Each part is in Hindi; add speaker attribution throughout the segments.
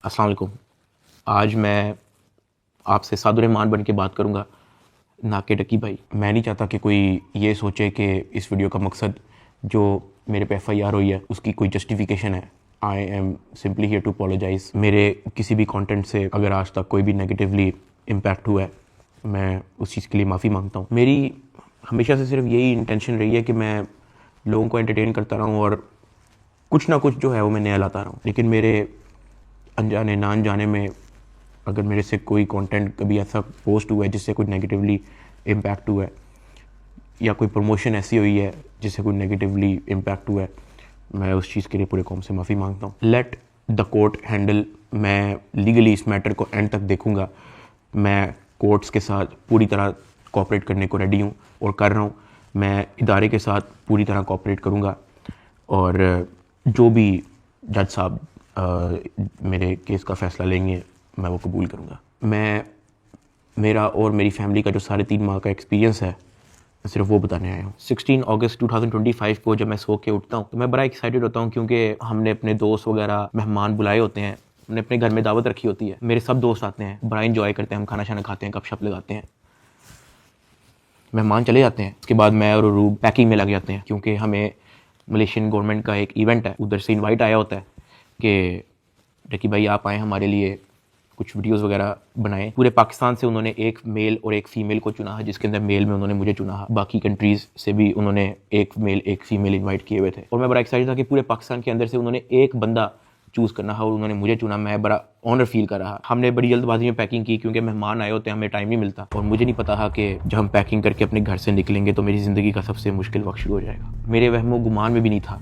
Speaker 1: अस्सलाम वालेकुम। आज मैं आपसे सादुर्रहमान बन के बात करूँगा, ना कि डकी भाई। मैं नहीं चाहता कि कोई ये सोचे कि इस वीडियो का मकसद जो मेरे पे FIR हुई है उसकी कोई जस्टिफिकेशन है। I am simply here to apologise. मेरे किसी भी कंटेंट से अगर आज तक कोई भी नेगेटिवली इम्पैक्ट हुआ है, मैं उस चीज़ के लिए माफ़ी मांगता हूँ। मेरी हमेशा से सिर्फ यही इंटेंशन रही है कि मैं लोगों को एंटरटेन करता रहूँ और कुछ ना कुछ जो है वो मैं नया लाता रहूँ। लेकिन मेरे अनजाने ना अनजाने में अगर मेरे से कोई कंटेंट कभी ऐसा पोस्ट हुआ है जिससे कोई नेगेटिवली इम्पैक्ट हुआ है, या कोई प्रमोशन ऐसी हुई है जिससे कोई नेगेटिवली इम्पैक्ट हुआ है, मैं उस चीज़ के लिए पूरे कौम से माफ़ी मांगता हूँ। Let the court handle. मैं लीगली इस मैटर को एंड तक देखूँगा। मैं कोर्ट्स के साथ पूरी तरह कोऑपरेट करने को रेडी हूँ और कर रहा हूँ। मैं इदारे के साथ पूरी तरह कोऑपरेट करूँगा और जो भी जज साहब मेरे केस का फ़ैसला लेंगे मैं वो कबूल करूँगा। मेरा और मेरी फैमिली का जो 3.5 माह का एक्सपीरियंस है, मैं सिर्फ वो बताने आया हूँ। 16 अगस्त 2025 को जब मैं सो के उठता हूँ तो मैं बड़ा एक्साइटेड होता हूँ, क्योंकि हमने अपने दोस्त वगैरह मेहमान बुलाए होते हैं। हमने अपने घर में दावत रखी होती है। मेरे सब दोस्त आते हैं, बड़ा इंजॉय करते हैं, हम खाना शाना खाते हैं, गपशप लगाते हैं। मेहमान चले जाते हैं, उसके बाद मैं और रूब पैकिंग में लग जाते हैं, क्योंकि हमें मलेशियन गवर्नमेंट का एक इवेंट है, उधर से इनवाइट आया होता है कि डकी भाई आप आएँ, हमारे लिए कुछ वीडियोस वगैरह बनाएं। पूरे पाकिस्तान से उन्होंने एक मेल और एक फ़ीमेल को चुना है, जिसके अंदर मेल में उन्होंने मुझे चुना है। बाकी कंट्रीज़ से भी उन्होंने एक मेल एक फ़ीमेल इनवाइट किए हुए थे और मैं बड़ा एक्साइटेड था कि पूरे पाकिस्तान के अंदर से उन्होंने एक बंदा चूज़ करना है और उन्होंने मुझे चुना। मैं बड़ा ऑनर फील कर रहा। हमने बड़ी जल्दबाजी में पैकिंग की, क्योंकि मेहमान आए होते हैं, हमें टाइम नहीं मिलता और मुझे नहीं पता था कि जब हम पैकिंग करके अपने घर से निकलेंगे तो मेरी ज़िंदगी का सबसे मुश्किल वक्त शुरू हो जाएगा। मेरे वहमो गुमान में भी नहीं था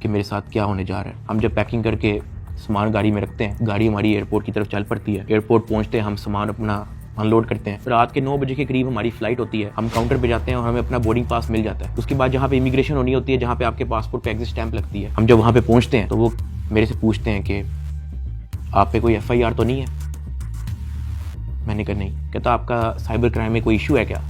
Speaker 1: कि मेरे साथ क्या होने जा रहा है। हम जब पैकिंग करके सामान गाड़ी में रखते हैं, गाड़ी हमारी एयरपोर्ट की तरफ चल पड़ती है। एयरपोर्ट पहुंचते हैं, हम सामान अपना अनलोड करते हैं। रात के 9 बजे के करीब हमारी फ़्लाइट होती है। हम काउंटर पे जाते हैं और हमें अपना बोर्डिंग पास मिल जाता है। उसके बाद जहाँ पे इमिग्रेशन होनी होती है, जहाँ पे आपके पासपोर्ट पे एग्जिट स्टैंप लगती है, हम जब वहाँ पे पहुँचते हैं तो वो मेरे से पूछते हैं कि आप पे कोई FIR तो नहीं है। मैंने कहा नहीं। कहता आपका साइबर क्राइम में कोई इशू है क्या?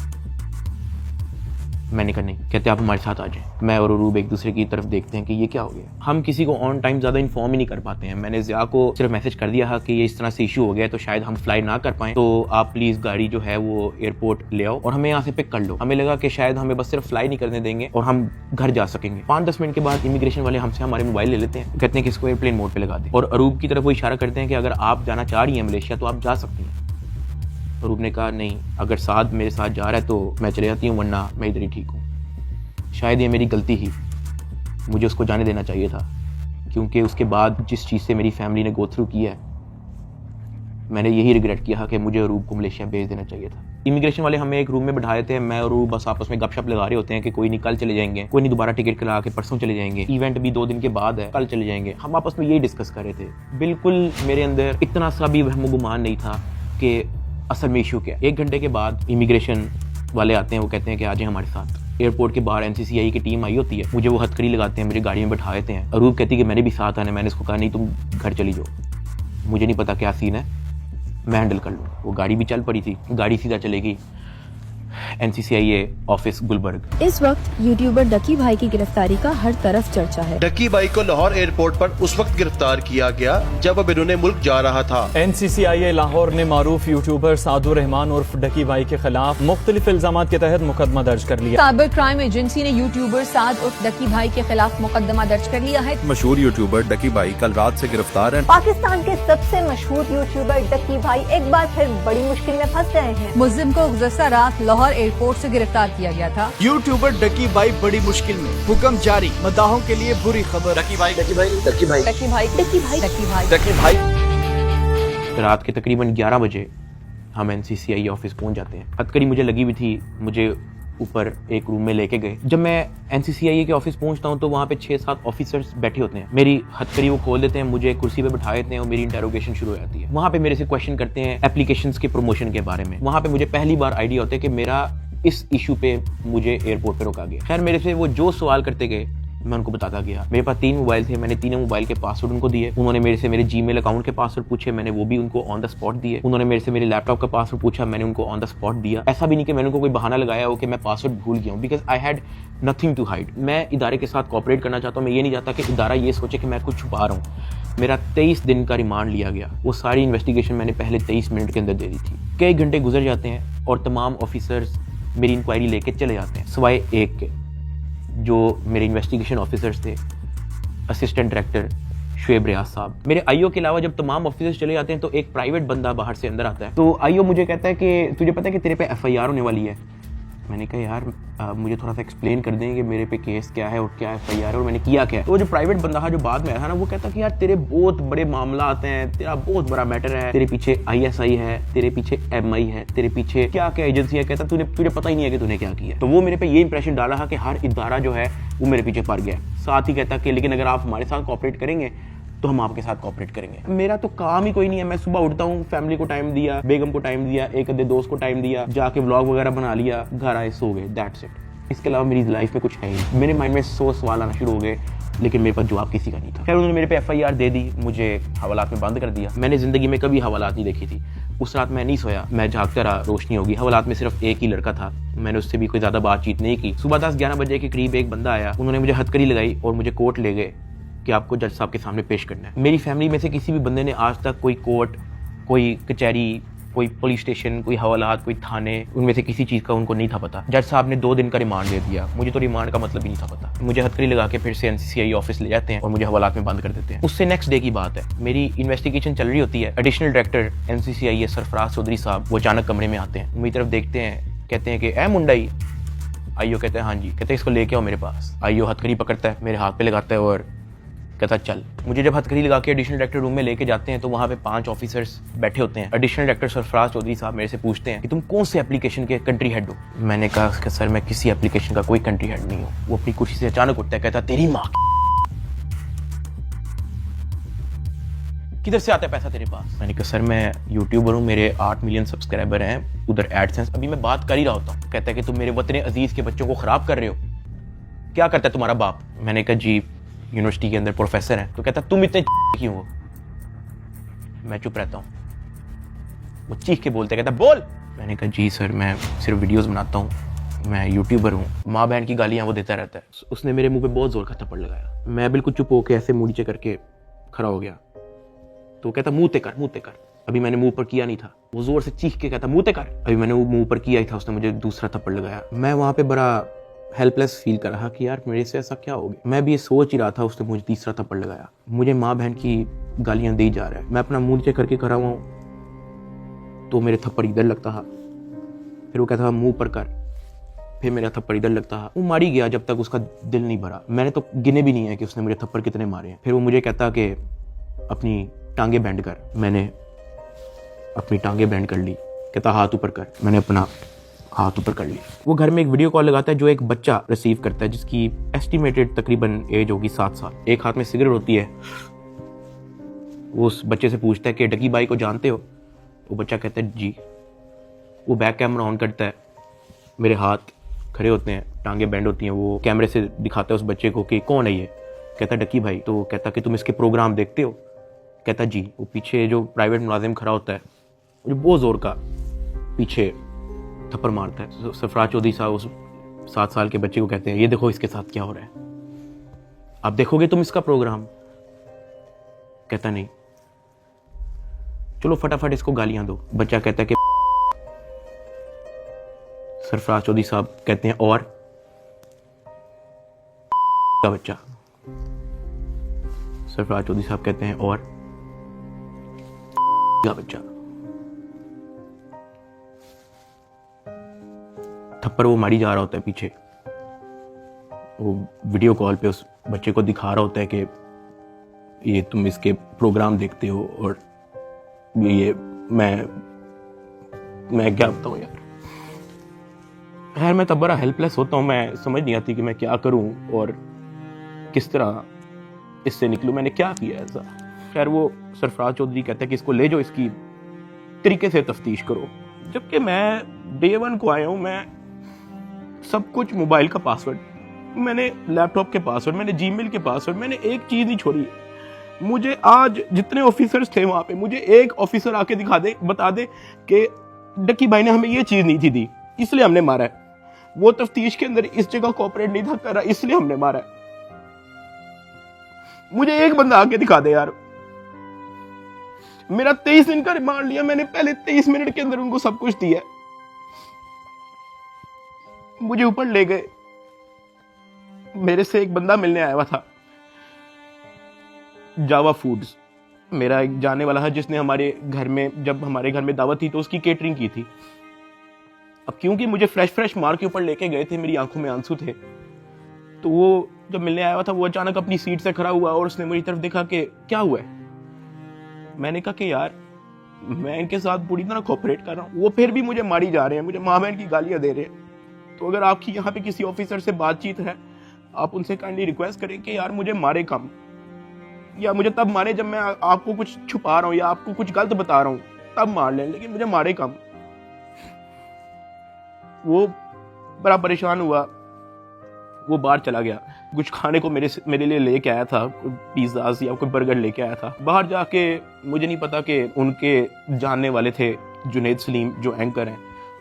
Speaker 1: मैंने कहा नहीं। कहते आप हमारे साथ आ जाएं। मैं और अरूब एक दूसरे की तरफ देखते हैं कि ये क्या हो गया। हम किसी को ऑन टाइम ज़्यादा इन्फॉर्म ही नहीं कर पाते हैं। मैंने ज़िया को सिर्फ मैसेज कर दिया है कि ये इस तरह से इशू हो गया है, तो शायद हम फ्लाई ना कर पाएँ, तो आप प्लीज़ गाड़ी जो है वो एयरपोर्ट ले आओ और हमें यहाँ से पिक कर लो। हमें लगा कि शायद हमें बस सिर्फ फ्लाई नहीं करने देंगे और हम घर जा सकेंगे। 5-10 मिनट के बाद इमिग्रेशन वाले हमसे हमारे मोबाइल ले लेते हैं, कहते हैं कि इसको एयरप्लेन मोड पर लगा दें और अरूब की तरफ वो इशारा करते हैं कि अगर आप जाना चाह रही हैं मलेशिया तो आप जा सकती हैं। अरूब ने कहा नहीं, अगर साथ मेरे साथ जा रहा है तो मैं चले जाती हूँ, वरना मैं इधर ही ठीक हूँ। शायद ये मेरी गलती ही, मुझे उसको जाने देना चाहिए था, क्योंकि उसके बाद जिस चीज़ से मेरी फैमिली ने गो थ्रू किया है, मैंने यही रिग्रेट किया कि मुझे अरूब को मलेशिया भेज देना चाहिए था। इमिग्रेशन वाले हमें एक रूम में बैठाए थे। मैं और अरूब बस आपस में गपशप लगा रहे होते हैं कि कोई नहीं कल चले जाएंगे, कोई नहीं दोबारा टिकट करा के परसों चले जाएंगे, इवेंट भी 2 दिन के बाद है, कल चले जाएंगे। हम आपस में यही डिस्कस कर रहे थे। बिल्कुल मेरे अंदर इतना सा भी वहम गुमान नहीं था कि असल में इशू क्या है। 1 घंटे के बाद इमिग्रेशन वाले आते हैं, वो कहते हैं कि आ जाए हमारे साथ। एयरपोर्ट के बाहर NCCI की टीम आई होती है, मुझे वो हथकड़ी लगाते हैं, मेरी गाड़ी में बैठा देते हैं। अरूब कहती कि मैंने भी साथ आना है। मैंने उसको कहा नहीं, तुम घर चली जाओ, मुझे नहीं पता क्या सीन है, मैं हैंडल कर लूँ। वो गाड़ी भी चल पड़ी थी, गाड़ी सीधा चलेगी NCCI ऑफिस गुलबर्ग।
Speaker 2: इस वक्त यूट्यूबर डकी भाई की गिरफ्तारी का हर तरफ चर्चा है।
Speaker 3: डकी भाई को लाहौर एयरपोर्ट पर उस वक्त गिरफ्तार किया गया जब अब इन्होंने मुल्क जा रहा था।
Speaker 4: NCCI लाहौर ने मारूफ यूट्यूबर सादुर्रहमान उर्फ डकी भाई के खिलाफ मुख्तलिफ इल्जाम के तहत मुकदमा दर्ज कर लिया।
Speaker 5: साइबर क्राइम एजेंसी ने यूट्यूबर साद उर्फ डकी भाई के खिलाफ मुकदमा दर्ज कर लिया है।
Speaker 6: मशहूर यूट्यूबर डकी भाई कल रात से गिरफ्तार है।
Speaker 7: पाकिस्तान के सबसे मशहूर यूट्यूबर डकी भाई एक बार फिर बड़ी मुश्किल में फंस गए हैं।
Speaker 5: मुल्जिम को गुज़श्ता रात लाहौर एयरपोर्ट से गिरफ्तार किया गया था।
Speaker 8: यूट्यूबर डकी भाई बड़ी मुश्किल में, हुक्म जारी, मदाहों के लिए बुरी खबर।
Speaker 7: डकी भाई डकी भाई डकी भाई डकी भाई डकी भाई डकी भाई
Speaker 8: डकी भाई।
Speaker 1: रात के तकरीबन 11 बजे हम NCCI ऑफिस पहुंच जाते हैं। हथकड़ी मुझे लगी हुई थी, मुझे ऊपर एक रूम में लेके गए। जब मैं NCCI के ऑफिस पहुंचता हूं तो वहां पे 6-7 ऑफिसर्स बैठे होते हैं। मेरी हथकड़ी वो खोल देते हैं, मुझे कुर्सी पे बिठा देते हैं और मेरी इंटेरोगेशन शुरू हो जाती है। वहां पे मेरे से क्वेश्चन करते हैं एप्लीकेशंस के प्रमोशन के बारे में। वहां पे मुझे पहली बार आइडिया होता है कि मेरा इस इशू पे मुझे एयरपोर्ट पे रोका गया। खैर मेरे से वो जो सवाल करते गए मैं उनको बताता गया। मेरे पास 3 मोबाइल थे, मैंने तीनों मोबाइल के पासवर्ड उनको दिए। उन्होंने मेरे से मेरे जीमेल अकाउंट के पासवर्ड पूछे, मैंने वो भी उनको ऑन द स्पॉट दिए। उन्होंने मेरे से मेरे लैपटॉप का पासवर्ड पूछा, मैंने उनको ऑन द स्पॉट दिया। ऐसा भी नहीं कि मैंने उनको कोई बहाना लगाया हो कि मैं पासवर्ड भूल गया हूँ, because I had nothing to hide. मैं इदारे के साथ कोऑपरेट करना चाहता हूँ। मैं ये नहीं चाहता कि इदारा ये सोचे कि मैं कुछ छुपा रहा हूँ। मेरा 23 दिन का रिमांड लिया गया। वो सारी इन्वेस्टिगेशन मैंने पहले 23 मिनट के अंदर दे दी थी। कई घंटे गुजर जाते हैं और तमाम ऑफिसर्स मेरी इंक्वायरी लेके चले जाते हैं, सिवाय एक के, जो मेरे इन्वेस्टिगेशन ऑफिसर्स थे, असिस्टेंट डायरेक्टर शुएब रियाज साहब। मेरे आईओ के अलावा जब तमाम ऑफिसर्स चले जाते हैं तो एक प्राइवेट बंदा बाहर से अंदर आता है। तो आईओ मुझे कहता है कि तुझे पता है कि तेरे पे एफआईआर होने वाली है। मैंने कहा यार मुझे थोड़ा सा एक्सप्लेन कर दें कि मेरे पे केस क्या है और क्या एफआईआर है और मैंने किया क्या है। तो जो प्राइवेट बंदा था जो बाद में आया था ना, वो कहता कि यार तेरे बहुत बड़े मामला आते हैं, तेरा बहुत बड़ा मैटर है, तेरे पीछे ISI है, तेरे पीछे MI है, तेरे पीछे क्या क्या एजेंसी है। कहता तुझे पता ही नहीं है कि तूने क्या किया। तो वो मेरे पे ये इंप्रेशन डाला कि हर इदारा जो है वो मेरे पीछे पड़ गया। साथ ही कहता कि लेकिन अगर आप हमारे साथ कोऑपरेट करेंगे तो हम आपके साथ कोऑपरेट करेंगे। मेरा तो काम ही कोई नहीं है। मैं सुबह उठता हूँ, फैमिली को टाइम दिया, बेगम को टाइम दिया, एक आधे दोस्त को टाइम दिया, जाके व्लॉग वगैरह बना लिया, घर आए, सो गए, दैट्स इट। इसके अलावा मेरी लाइफ में कुछ है ही। मेरे माइंड में 100 सवाल आना शुरू हो गए, लेकिन मेरे पास जवाब किसी का नहीं था। खैर उन्होंने मेरे पे FIR दे दी, मुझे हवालात में बंद कर दिया। मैंने जिंदगी में कभी हवालात नहीं देखी थी। उस रात मैं नहीं सोया, मैं जागता रहा, रोशनी होगी। हवालात में सिर्फ एक ही लड़का था, मैंने उससे भी कोई ज्यादा बातचीत नहीं की। सुबह 10-11 बजे के करीब एक बंदा आया, उन्होंने मुझे हथकड़ी लगाई और मुझे कोर्ट ले गए कि आपको जज साहब के सामने पेश करना है। मेरी फैमिली में से किसी भी बंदे ने आज तक कोई कोर्ट, कोई कचहरी, कोई पुलिस स्टेशन, कोई हवालात, कोई थाने, उनमें से किसी चीज़ का उनको नहीं था पता। जज साहब ने 2 दिन का रिमांड दे दिया। मुझे तो रिमांड का मतलब ही नहीं था पता। मुझे हथकड़ी लगा के फिर से NCCI ऑफिस ले जाते हैं और मुझे हवालात में बंद कर देते हैं। उससे नेक्स्ट डे की बात है, मेरी इन्वेस्टिगेशन चल रही होती है। Additional director NCCI Sarfaraz Chaudhry साहब वो अचानक कमरे में आते हैं, मेरी तरफ देखते हैं, कहते हैं कि ए मुंडाई। आईओ कहते हैं हाँ जी। कहते हैं इसको लेके आओ मेरे पास। आईओ हथकड़ी पकड़ता है, मेरे हाथ पे लगाता है और कहता चल। मुझे जब हथकड़ी लगा के एडिशनल डायरेक्टर रूम में लेके जाते हैं तो वहाँ पे 5 ऑफिसर्स बैठे होते हैं। एडिशनल डायरेक्टर सरफराज चौधरी साहब मेरे से पूछते हैं कि तुम कौन से एप्लीकेशन के कंट्री हेड हो। मैंने कहा कि सर मैं किसी एप्लीकेशन का कोई कंट्री हेड नहीं हूँ। वो अपनी कुर्सी से अचानक उठता है, कहता तेरी माँ किधर से आता है पैसा तेरे पास। मैंने कहा सर मैं यूट्यूबर हूँ, मेरे 8 मिलियन सब्सक्राइबर हैं, उधर एडसेंस अभी मैं बात कर ही रहा होता हूँ। कहता है कि तुम मेरे वतन अजीज के बच्चों को खराब कर रहे हो, क्या करता है तुम्हारा बाप। मैंने कहा जी यूनिवर्सिटी के अंदर प्रोफेसर हैं। तो कहता तुम इतने क्यों हो। मैं चुप रहता हूँ। वो चीख के बोलते, कहता बोल। मैंने कहा जी सर मैं सिर्फ वीडियोस बनाता हूँ, मैं यूट्यूबर हूँ। माँ बहन की गालियाँ वो देता रहता है। उसने मेरे मुंह पे बहुत जोर का थप्पड़ लगाया। मैं बिल्कुल चुप होकर ऐसे मुंह नीचे करके खड़ा हो गया। तो कहता मुंह ते कर, मुंह ते कर। अभी मैंने मुंह पर किया नहीं था। वो जोर से चीख के कहता मुंह ते कर। अभी मैंने वो मुंह पर किया ही था, उसने मुझे दूसरा थप्पड़ लगाया। मैं वहाँ पे बड़ा हेल्पलेस फील कर रहा कि यार मेरे से ऐसा क्या हो गया। मैं भी ये सोच ही रहा था, उसने मुझे तीसरा थप्पड़ लगाया। मुझे माँ बहन की गालियां दी जा रहा है। मैं अपना मुंह नीचे करके खड़ा हुआ हूँ तो मेरे थप्पड़ इधर लगता है, फिर वो कहता था मुंह पर कर, फिर मेरा थप्पड़ इधर लगता है। वो मारी गया जब तक उसका दिल नहीं भरा। मैंने तो गिने भी नहीं है कि उसने मुझे थप्पड़ कितने मारे हैं। फिर वो मुझे कहता कि अपनी टांगे बैंड कर। मैंने अपनी टांगे बैंड कर ली। कहता हाथ ऊपर कर। मैंने अपना हाथ ऊपर कर लिया। वो घर में एक वीडियो कॉल लगाता है जो एक बच्चा रिसीव करता है जिसकी एस्टिमेटेड तकरीबन एज होगी 7 साल। एक हाथ में सिगरेट होती है। वो उस बच्चे से पूछता है कि डकी बाई को जानते हो। वो बच्चा कहता है जी। वो बैक कैमरा ऑन करता है, मेरे हाथ खड़े होते हैं, टांगे बैंड होती हैं। वो कैमरे से दिखाता है उस बच्चे को कि कौन है ये। कहता है डकी भाई। तो कहता कि तुम इसके प्रोग्राम देखते हो। कहता जी। वो पीछे जो प्राइवेट मुलाजिम खड़ा होता है जो बहुत जोर का पीछे थप्पड़ मारता है। सरफराज चौधरी साहब उस 7 साल के बच्चे को कहते हैं ये देखो इसके साथ क्या हो रहा है, आप देखोगे तुम इसका प्रोग्राम। कहता नहीं, चलो फटाफट इसको गालियां दो। बच्चा कहता है कि सरफराज चौधरी साहब कहते हैं और का बच्चा। सरफराज चौधरी साहब कहते हैं और का बच्चा। थप्पड़ वो मारी जा रहा होता है पीछे। वो वीडियो कॉल पे उस बच्चे को दिखा रहा होता है कि ये तुम इसके प्रोग्राम देखते हो और ये मैं क्या बताऊं यार। खैर मैं तब बड़ा हेल्पलेस होता हूँ। मैं समझ नहीं आती कि मैं क्या करूं और किस तरह इससे निकलूं। मैंने क्या किया ऐसा। खैर वो सरफराज चौधरी कहता है कि इसको ले जाओ, इसकी तरीके से तफ्तीश करो। जबकि मैं डे 1 को आया हूं। मैं सब कुछ, मोबाइल का पासवर्ड, मैंने लैपटॉप के पासवर्ड, मैंने जीमेल के पासवर्ड, मैंने एक चीज नहीं छोड़ी। मुझे आज जितने ऑफिसर्स थे वहां पे, मुझे एक ऑफिसर आके दिखा दे, बता दे कि डकी भाई ने हमें ये चीज नहीं थी दी इसलिए हमने मारा है, वो तफ्तीश के अंदर इस जगह कोऑपरेट नहीं था कर रहा इसलिए हमने मारा है। मुझे एक बंदा आके दिखा दे यार। मेरा 23 दिन का रिमांड लिया मैंने, पहले 23 मिनट के अंदर उनको सब कुछ दिया। मुझे ऊपर ले गए, मेरे से एक बंदा मिलने आया हुआ था, जावा फूड्स, मेरा एक जानने वाला है जिसने हमारे घर में, जब हमारे घर में दावत थी तो उसकी केटरिंग की थी। अब क्योंकि मुझे फ्रेश मार के ऊपर लेके गए थे, मेरी आंखों में आंसू थे, तो वो जब मिलने आया हुआ था वो अचानक अपनी सीट से खड़ा हुआ और उसने मेरी तरफ देखा कि क्या हुआ है। मैंने कहा कि यार मैं इनके साथ पूरी तरह कोऑपरेट कर रहा हूँ, वो फिर भी मुझे मारी जा रहे हैं, मुझे माँ बहन की गालियां दे रहे हैं। तो अगर आपकी यहाँ पे किसी ऑफिसर से बातचीत है, आप उनसे काइंडली रिक्वेस्ट करें कि यार मुझे मारे कम, या मुझे तब मारे जब मैं आपको कुछ छुपा रहा हूँ या आपको कुछ गलत बता रहा हूँ, तब मार लें, लेकिन मुझे मारे कम। वो बड़ा परेशान हुआ, वो बाहर चला गया, कुछ खाने को मेरे लिए लेके आया था, पिज्जा या कोई बर्गर लेके आया था। बाहर जाके मुझे नहीं पता कि उनके जानने वाले थे जुनैद सलीम जो एंकर हैं,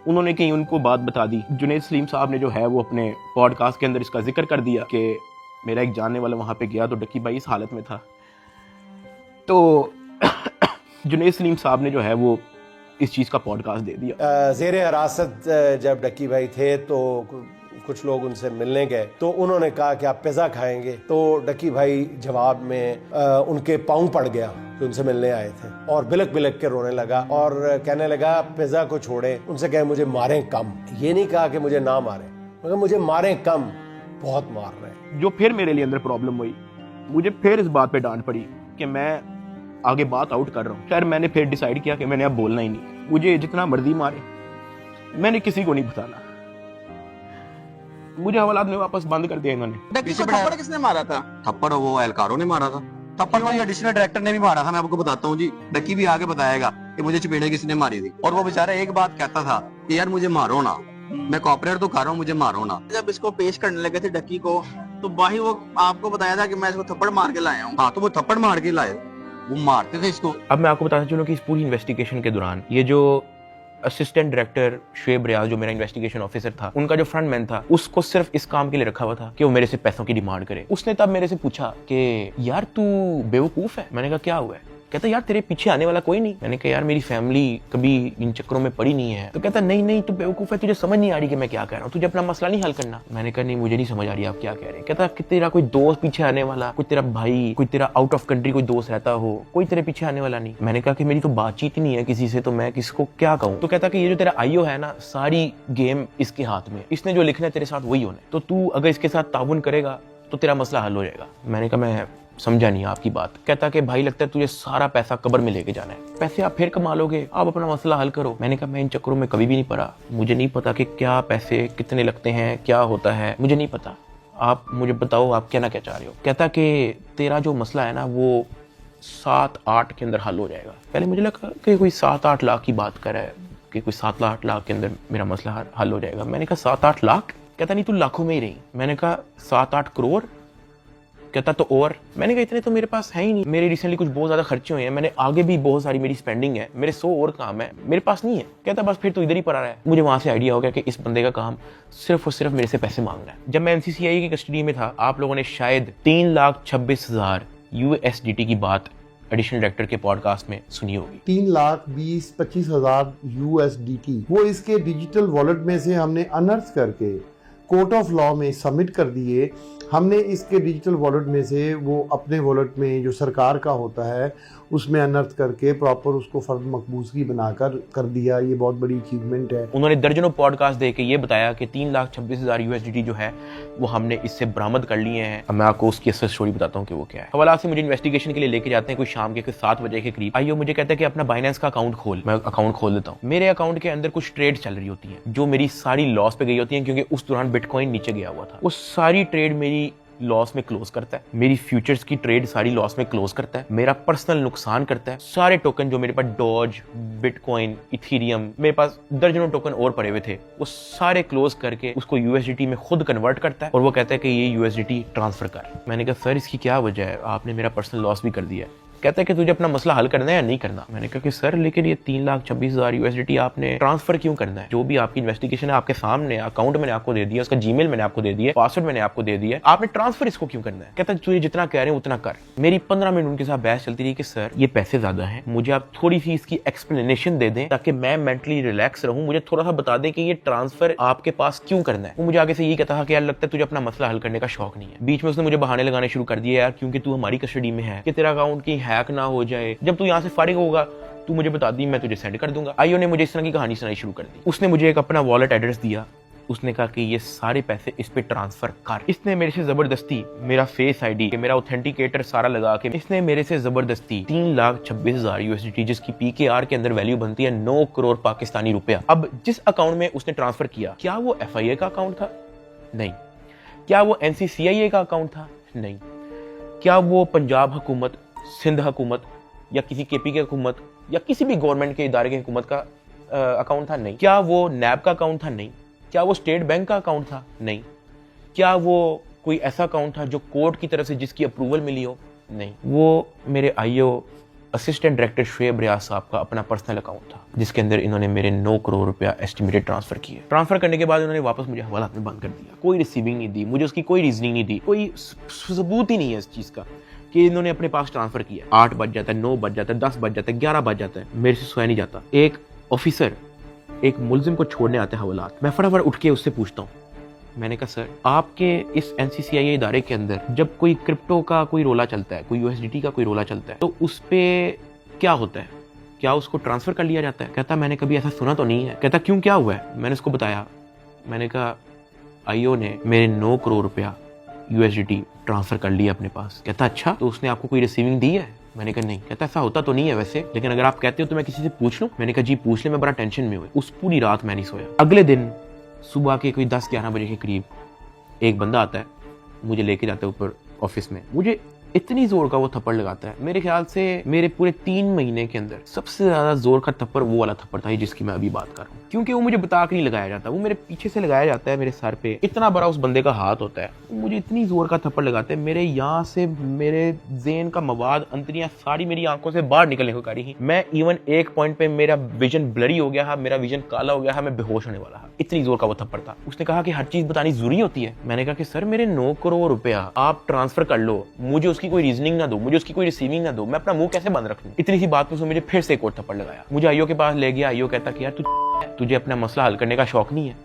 Speaker 1: उन्होंने कहीं उनको बात बता दी। जुनैद सलीम साहब ने जो है वो अपने पॉडकास्ट के अंदर इसका जिक्र कर दिया कि मेरा एक जानने वाला वहाँ पे गया तो डक्की भाई इस हालत में था। तो जुनैद सलीम साहब ने जो है वो इस चीज़ का पॉडकास्ट दे दिया।
Speaker 9: ज़ेरे हिरासत जब डक्की भाई थे तो कुछ लोग उनसे मिलने गए, तो उन्होंने कहा कि आप पिज़्ज़ा खाएंगे, तो डक्की भाई जवाब में उनके पाँव पड़ गया जो उनसे मिलने आए थे, और बिलक बिलक के रोने लगा और कहने लगा पिज़्ज़ा को छोड़े, उनसे कहे मुझे मारें कम। ये नहीं कहा कि मुझे ना मारें, मगर मुझे मारें कम, बहुत मार रहे हैं।
Speaker 1: जो फिर मेरे लिए अंदर प्रॉब्लम हुई, मुझे फिर इस बात पे डांट पड़ी कि मैं आगे बात आउट कर रहा हूँ। खैर मैंने फिर डिसाइड किया कि मैंने अब बोलना ही नहीं, मुझे जितना मर्जी मारे, मैंने किसी को नहीं बताना। मुझे हवालात में वापस बंद कर दिया इन्होंने।
Speaker 10: थप्पड़ किसने मारा था? थप्पड़ वो एहलकारों ने मारा था। थप्पड़ तो एडिशनल डायरेक्टर ने भी मारा था, मैं आपको बताता हूँ जी। डक्की भी आगे बताएगा कि मुझे चपेड़े किसने मारी थी, और वो बेचारा एक बात कहता था कि यार मुझे मारो ना, मैं कॉपरेट तो कर रहा हूँ, मुझे मारो ना।
Speaker 11: जब इसको पेश करने लगे थे डक्की को, तो भाई वो आपको बताया था कि मैं इसको थप्पड़ मार के लाया हूँ।
Speaker 10: हाँ, तो वो थप्पड़ मार के लाए, वो मारते थे इसको।
Speaker 1: अब मैं आपको बताना चलूँ कि इस पूरी इन्वेस्टिगेशन के दौरान ये जो असिस्टेंट डायरेक्टर शुएब रियाज जो मेरा इन्वेस्टिगेशन ऑफिसर था, उनका जो फ्रंटमैन था, उसको सिर्फ इस काम के लिए रखा हुआ था कि वो मेरे से पैसों की डिमांड करे। उसने तब मेरे से पूछा कि यार तू बेवकूफ है। मैंने कहा क्या हुआ है? कहता यार तेरे पीछे आने वाला कोई नहीं। मैंने कहा यार मेरी फैमिली कभी इन चक्करों में पड़ी नहीं है। तो कहता नहीं तू बेवकूफ है, तुझे समझ नहीं आ रही कि मैं क्या कह रहा हूँ, तुझे अपना मसला नहीं हल करना। मैंने कहा नहीं मुझे नहीं समझ आ रही आप क्या कह रहे हैं। कहता कि तेरा कोई दोस्त पीछे आने वाला, कोई तेरा भाई, कोई तेरा आउट ऑफ कंट्री कोई दोस्त रहता हो, कोई तेरे पीछे आने वाला नहीं। मैंने कहा कि मेरी तो बातचीत ही नहीं है किसी से, तो मैं किसको क्या कहूँ। तो कहता कि ये जो तेरा आईओ है ना, सारी गेम इसके हाथ में, इसने जो लिखना है तेरे साथ वही होना है, तो तू अगर इसके साथ ताउन करेगा तो तेरा मसला हल हो जाएगा। मैंने कहा मैं समझा नहीं आपकी बात। कहता कि भाई लगता है तुझे सारा पैसा कब्र में लेके जाना है, पैसे आप फिर कमा लोगे, आप अपना मसला हल करो। मैंने कहा मैं इन चक्करों में कभी भी नहीं पड़ा, मुझे नहीं पता कि क्या पैसे कितने लगते हैं, क्या होता है, मुझे नहीं पता, आप मुझे बताओ आप क्या ना क्या चाह रहे हो। कहता कि तेरा जो मसला है ना वो 7-8 के अंदर हल हो जाएगा। पहले मुझे लगा कि कोई 7-8 लाख की बात कर रहा है कि कोई 7-8 लाख के अंदर मेरा मसला हल हो जाएगा। मैंने कहा 7-8 लाख? कहता नहीं तू लाखों में ही रही। मैंने कहा 7-8 करोड़? कहता तो और। मैंने कहा इतने तो मेरे पास है ही नहीं, मेरे रिसेंटली कुछ बहुत ज्यादा खर्चे हुए हैं, मैंने आगे भी बहुत सारी मेरी स्पेंडिंग है, मेरे 100 और काम है, मेरे पास नहीं है। कहता बस फिर तो इधर ही पड़ा रहा है। मुझे वहां से आइडिया हो गया कि इस बंदे का काम सिर्फ और सिर्फ मेरे से पैसे मांगना है। जब मैं NCCI की कस्टडी में था, आप लोगों ने शायद 3,26,000 USDT की बात एडिशनल डायरेक्टर के पॉडकास्ट में सुनी होगी।
Speaker 12: 3,20,25,000 USDT वो इसके डिजिटल वॉलेट में से हमने अनर्थ करके कोर्ट ऑफ लॉ में सबमिट कर दिए। हमने इसके डिजिटल वॉलेट में से वो अपने वॉलेट में जो सरकार का होता है उसमें अनर्थ करके प्रॉपर उसको फर्द मकबूजगी बनाकर कर दिया। ये बहुत बड़ी अचीवमेंट है।
Speaker 1: उन्होंने दर्जनों पॉडकास्ट दे के ये बताया कि 3,26,000 USDT जो है वो हमने इससे बरामद कर लिए हैं। अब मैं आपको उसकी असल स्टोरी बताता हूँ कि वो क्या है। हवाला से मुझे इन्वेस्टिगेशन के लिए लेके जाते हैं कोई शाम के 7 बजे के करीब। आइयो मुझे कहता है कि अपना बाइनेंस का अकाउंट खोल। मैं अकाउंट खोल देता हूँ। मेरे अकाउंट के अंदर कुछ ट्रेड चल रही होती है जो मेरी सारी लॉस पे गई होती है, क्योंकि उस दौरान बिटकॉइन नीचे गया हुआ था। वो सारी ट्रेड मेरी लॉस में क्लोज करता है, मेरी फ्यूचर्स की ट्रेड सारी लॉस में क्लोज करता है, मेरा पर्सनल नुकसान करता है। सारे टोकन जो मेरे पास डॉज, बिटकॉइन, इथेरियम, मेरे पास दर्जनों टोकन और पड़े हुए थे, वो सारे क्लोज करके उसको USDT में खुद कन्वर्ट करता है और वो कहता है कि ये USDT ट्रांसफर कर। मैंने कहा सर इसकी क्या वजह है, आपने मेरा पर्सनल लॉस भी कर दिया है। कहता है कि तुझे अपना मसला हल करना है या नहीं करना। मैंने कहा कि सर लेकिन ये 3,26,000 USDT आपने ट्रांसफर क्यों करना है? जो भी आपकी इन्वेस्टिगेशन है आपके सामने, अकाउंट मैंने आपको दे दिया, उसका जीमेल मैंने आपको दे दिया, पासवर्ड मैंने आपको दे दिया, आपने ट्रांसफर इसको क्यों करना है? कहता है तुझे जितना कह रहे हैं उतना कर। मेरी 15 मिनट उनके साथ बहस चलती रही कि सर ये पैसे ज्यादा हैं, मुझे आप थोड़ी सी इसकी एक्सप्लेनेशन दे दें ताकि मैं मेंटली रिलैक्स रहूं, मुझे थोड़ा सा बता दें कि ये ट्रांसफर आपके पास क्यों करना है। वो मुझे आगे से यही कहता था कि यार लगता है तुझे अपना मसला हल करने का शौक नहीं है। बीच में उसने मुझे बहाने लगाने शुरू कर दिए, यार क्योंकि तू हमारी कस्टडी में है कि तेरा अकाउंट कहीं हैक ना हो जाए, जब तू यहाँ से फारिग होगा तू मुझे बता दी, मैं तुझे सेंड कर दूंगा। आईओ ने मुझे इस तरह की कहानी सुनाई शुरू कर दी। उसने मुझे एक अपना वॉलेट एड्रेस दिया, उसने कहा कि ये सारे पैसे इस पे ट्रांसफर कर। इसने मेरे से जबरदस्ती मेरा फेस आईडी, मेरा ऑथेंटिकेटर सारा लगा के इसने मेरे से जबरदस्ती 3,26,000 USDT, जिसकी PKR के अंदर वैल्यू बनती है 9 करोड़ पाकिस्तानी रुपया। अब जिस अकाउंट में उसने ट्रांसफर किया, क्या वो FIA का अकाउंट था? नहीं। क्या वो NCCIA का अकाउंट था? नहीं। क्या वो पंजाब हुकूमत, सिंध हुकूमत या किसी KP की हुकूमत या किसी भी गवर्नमेंट के इदारे की हुकूमत का अकाउंट था? नहीं। क्या वो NAB का अकाउंट था? नहीं। क्या वो स्टेट बैंक का अकाउंट था? नहीं। क्या वो कोई ऐसा अकाउंट था जो कोर्ट की तरफ से जिसकी अप्रूवल मिली हो? नहीं। वो मेरे IO असिस्टेंट डायरेक्टर शुएब रियाज साहब का अपना पर्सनल अकाउंट था, जिसके अंदर इन्होंने मेरे 9 करोड़ रुपया एस्टिमेटेड ट्रांसफर किए। ट्रांसफर करने के बाद उन्होंने वापस मुझे हवालात में बंद कर दिया। कोई रिसीविंग नहीं दी, मुझे उसकी कोई रीजनिंग नहीं दी, कोई सबूत ही नहीं है इस चीज का कि इन्होंने अपने पास ट्रांसफर किया। 8 बज जाता है, 9 बज जाता है, 10 बज जाता है, 11 बज जाता है, मेरे से सोया नहीं जाता। एक ऑफिसर एक मुलजिम को छोड़ने आते हैं हवालात, मैं फटाफट उठ के उससे पूछता हूँ, मैंने कहा सर आपके इस NCCIA इदारे के अंदर जब कोई क्रिप्टो का कोई रोला चलता है, कोई USDT का कोई रोला चलता है, तो उस पे क्या होता है? क्या उसको ट्रांसफर कर लिया जाता है? कहता मैंने कभी ऐसा सुना तो नहीं है। कहता क्यों, क्या हुआ है? मैंने उसको बताया, मैंने कहा IO ने मेरे 9 करोड़ रुपया USDT ट्रांसफर कर लिया अपने पास। कहता अच्छा, तो उसने आपको कोई रिसीविंग दी है? मैंने कहा नहीं। कहता ऐसा होता तो नहीं है वैसे, लेकिन अगर आप कहते हो तो मैं किसी से पूछ लूं? मैंने कहा जी पूछ ले, मैं बड़ा टेंशन में हुआ। उस पूरी रात मैं नहीं सोया। अगले दिन सुबह के कोई 10-11 बजे के करीब एक बंदा आता है, मुझे लेके जाता है ऊपर ऑफिस में, मुझे इतनी जोर का वो थप्पड़ लगाता है, मेरे ख्याल से मेरे पूरे 3 महीने के अंदर सबसे ज्यादा जोर का थप्पड़ वो वाला थप्पड़ था जिसकी मैं अभी बात कर रहा हूँ। क्योंकि वो मुझे बता के नहीं लगाया जाता, वो मेरे पीछे से लगाया जाता है, मेरे सर पे इतना बड़ा उस बंदे का हाथ होता है, मुझे इतनी जोर का थप्पड़ लगाते हैं, मेरे यहाँ से मेरे ज़हन का मवाद, अंतरियां सारी मेरी आंखों से बाहर निकलने को करी। मैं इवन एक पॉइंट पे मेरा विजन ब्लरी हो गया, मेरा विजन काला हो गया, मैं बेहोश होने वाला, इतनी जोर का वो थप्पड़ था। उसने कहा कि हर चीज बतानी जरूरी होती है। मैंने कहा कि सर मेरे 9 करोड़ रुपया आप ट्रांसफर कर लो, मुझे उसकी कोई रीजनिंग ना दो, मुझे उसकी कोई रिसीविंग ना दो, मैं अपना मुंह कैसे बंद रख लूं? इतनी सी बात में मुझे फिर से एक और थप्पड़ लगाया। मुझे IO के पास ले गया। IO कहता कि यार तुझे अपना मसला हल करने का शौक नहीं है।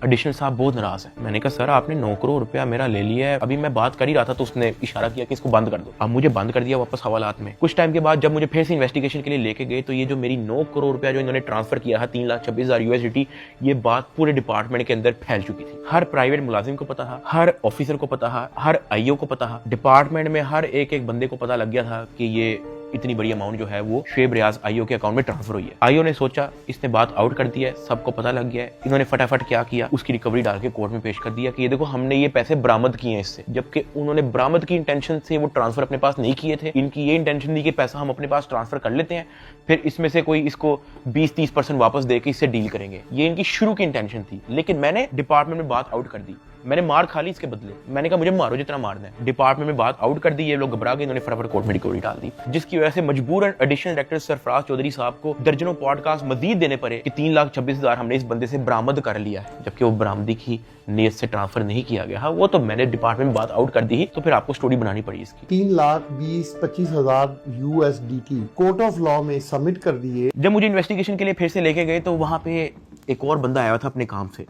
Speaker 1: एडिशनल साहब बहुत नाराज है। मैंने कहा सर आपने 9 करोड़ रुपया मेरा ले लिया है, अभी मैं बात कर ही रहा था तो उसने इशारा किया कि इसको बंद कर दो। अब मुझे बंद कर दिया वापस हवालात में। कुछ टाइम के बाद जब मुझे फिर से इन्वेस्टिगेशन के लिए लेके गए तो ये जो मेरी 9 करोड़ रुपया जो इन्होंने ट्रांसफर किया था 3,26,000 USDT, ये बात पूरे डिपार्टमेंट के अंदर फैल चुकी थी। हर प्राइवेट मुलाजिम को पता था, हर ऑफिसर को पता था, हर IO को पता था, डिपार्टमेंट में हर एक बंदे को पता लग गया था कि ये इतनी बड़ी अमाउंट जो है वो शुएब रियाज IO के अकाउंट में ट्रांसफर हुई है। IO ने सोचा इसने बात आउट कर दी है, सबको पता लग गया है। इन्होंने फटाफट क्या किया, उसकी रिकवरी डाल के कोर्ट में पेश कर दिया कि ये देखो हमने ये पैसे बरामद किए हैं इससे, जबकि उन्होंने बरामद की इंटेंशन से वो ट्रांसफर अपने पास नहीं किए थे। इनकी ये इंटेंशन थी कि पैसा हम अपने पास ट्रांसफर कर लेते हैं, फिर इसमें से कोई इसको 20-30% वापस देके इससे डील करेंगे, ये इनकी शुरू की इंटेंशन थी। लेकिन मैंने डिपार्टमेंट में बात आउट कर दी, मैंने मार खा ली इसके बदले। मैंने कहा मुझे मारो जितना मारना है। डिपार्टमेंट में बात आउट कर दी, ये लोग घबरा गए, इन्होंने फटाफट कोर्ट में रिकवरी डाल दी, जिसकी वजह से मजबूरन एडिशनल डायरेक्टर सरफराज चौधरी साहब को दर्जनों पॉडकास्ट मजीद देने पड़े कि 3,26,000 हमने इस बंदे से बरामद कर लिया है, जबकि वो बरामदी की नीयत से ट्रांसफर नहीं किया गया। हाँ वो तो मैंने डिपार्टमेंट में बात आउट कर दी, तो फिर आपको स्टोरी बनानी पड़ी इसकी।
Speaker 12: 3,20,25,000 USDT कोर्ट ऑफ लॉ में सबमिट कर दिए।
Speaker 1: जब मुझे इन्वेस्टिगेशन के लिए फिर से लेके गए तो वहां पे एक और बंदा आया था अपने काम से,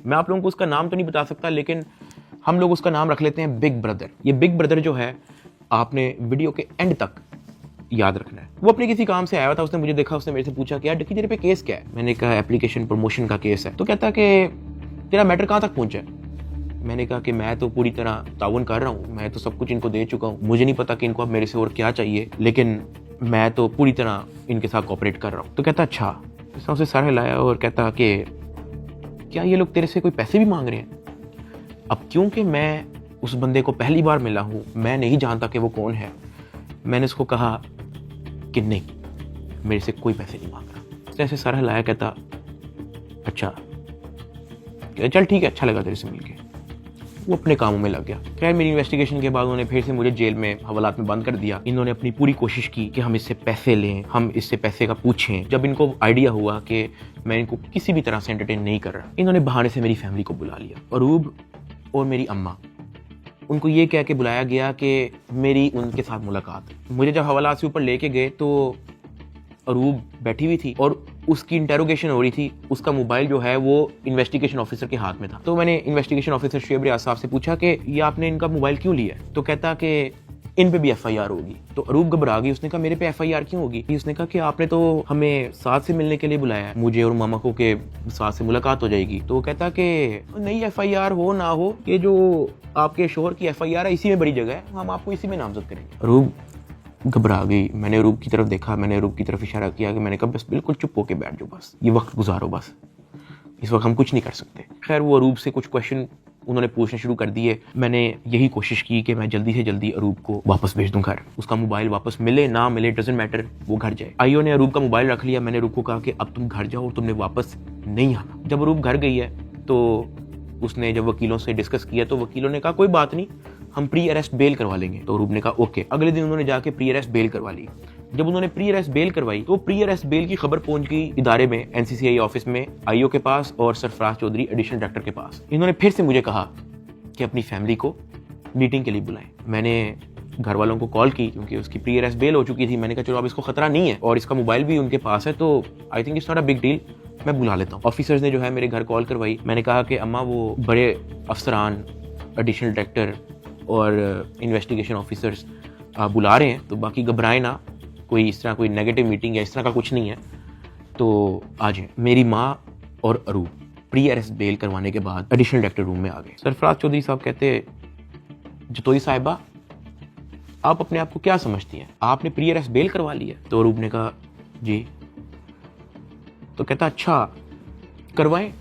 Speaker 1: मैं आप लोगों को उसका नाम तो नहीं बता सकता, लेकिन हम लोग उसका नाम रख लेते हैं बिग ब्रदर। ये बिग ब्रदर जो है आपने वीडियो के एंड तक याद रखना है। वो अपने किसी काम से आया था, उसने मुझे देखा, उसने मेरे से पूछा कि यार डक्की तेरे पे केस क्या है? मैंने कहा एप्लीकेशन प्रमोशन का केस है। तो कहता कि तेरा मैटर कहाँ तक पहुंचा है? मैंने कहा कि मैं तो पूरी तरह ताउन कर रहा हूँ, मैं तो सब कुछ इनको दे चुका हूँ, मुझे नहीं पता कि इनको अब मेरे से और क्या चाहिए, लेकिन मैं तो पूरी तरह इनके साथ कोऑपरेट कर रहा हूँ। तो कहता अच्छा। उसने उसे सर हिलाया और कहता कि क्या ये लोग तेरे से कोई पैसे भी मांग रहे हैं? अब क्योंकि मैं उस बंदे को पहली बार मिला हूँ, मैं नहीं जानता कि वो कौन है, मैंने उसको कहा कि नहीं मेरे से कोई पैसे नहीं मांग रहा। उसने ऐसे सर हिलाया, कहता अच्छा चल ठीक है, अच्छा लगा तेरे से मिलके। वो अपने कामों में लग गया। खैर मेरी इन्वेस्टिगेशन के बाद उन्होंने फिर से मुझे जेल में हवालात में बंद कर दिया। इन्होंने अपनी पूरी कोशिश की कि हम इससे पैसे लें, हम इससे पैसे का पूछें। जब इनको आइडिया हुआ कि मैं इनको किसी भी तरह से एंटरटेन नहीं कर रहा, इन्होंने बहाने से मेरी फैमिली को बुला लिया। अरूब और मेरी अम्मा, उनको ये कह के बुलाया गया कि मेरी उनके साथ मुलाकात। मुझे जब हवालात से ऊपर लेके गए तो अरूब बैठी हुई थी और उसकी इंटेरोगेशन हो रही थी। उसका मोबाइल जो है वो इन्वेस्टिगेशन ऑफिसर के हाथ में था। तो मैंने इन्वेस्टिगेशन ऑफिसर शुएब रियाज साहब से पूछा कि ये आपने इनका मोबाइल क्यों लिया? तो कहता कि इन पे भी FIR होगी। तो अरूब घबरा गई। उसने कहा मेरे पे FIR क्यों होगी? उसने कहा कि आपने तो हमें साथ से मिलने के लिए बुलाया है, मुझे और मामा को के साथ से मुलाकात हो जाएगी। तो कहता कि नहीं, FIR हो ना हो, ये जो आपके शोहर की FIR है इसी में बड़ी जगह है, हम आपको इसी में नामजद करेंगे। अरूब घबरा गई। मैंने अरूब की तरफ देखा, मैंने अरूब की तरफ इशारा किया कि मैंने कहा बस बिल्कुल चुप होके बैठ जाओ, बस ये वक्त गुजारो, बस इस वक्त हम कुछ नहीं कर सकते। खैर वो अरूब से कुछ क्वेश्चन उन्होंने पूछने शुरू कर दिए। मैंने यही कोशिश की कि मैं जल्दी से जल्दी अरूब को वापस भेज दूं घर। उसका मोबाइल वापस मिले ना मिले डजंट मैटर, वो घर जाए। आईओ ने अरूब का मोबाइल रख लिया। मैंने अरूब को कहा कि अब तुम घर जाओ और तुमने वापस नहीं आना। जब अरूब घर गई है तो उसने जब वकीलों से डिस्कस किया तो वकीलों ने कहा कोई बात नहीं, हम प्री अरेस्ट बेल करवा लेंगे। तो अरूब ने कहा ओके। अगले दिन उन्होंने जाके प्री अरेस्ट बेल करवा ली। जब उन्होंने प्री अरेस्ट बेल करवाई तो प्री अरेस्ट बेल की खबर पहुंच गई इदारे में, NCCI ऑफिस में, आईओ के पास और सरफराज चौधरी एडिशनल डायरेक्टर के पास। इन्होंने फिर से मुझे कहा कि अपनी फैमिली को मीटिंग के लिए बुलाएं। मैंने घर वालों को कॉल की क्योंकि उसकी प्री अरेस्ट बेल हो चुकी थी। मैंने कहा चलो अब इसको खतरा नहीं है और इसका मोबाइल भी उनके पास है, तो I think it's not a big deal, मैं बुला लेता हूँ। ऑफिसर्स ने जो है मेरे घर कॉल करवाई। मैंने कहा कि अम्मा वो बड़े अफसरान, एडिशनल डायरेक्टर और इन्वेस्टिगेशन ऑफिसर्स बुला रहे हैं, तो बाकी घबराएं ना, कोई इस तरह कोई नेगेटिव मीटिंग या इस तरह का कुछ नहीं है, तो आ जाए। मेरी माँ और अरूब प्री अरेस्ट बेल करवाने के बाद एडिशनल डायरेक्टर रूम में आ गए। सरफराज चौधरी साहब कहते, जतोई साहिबा आप अपने आप को क्या समझती हैं, आपने प्री अरेस्ट बेल करवा ली है? तो अरूब ने कहा जी। तो कहता अच्छा करवाएं,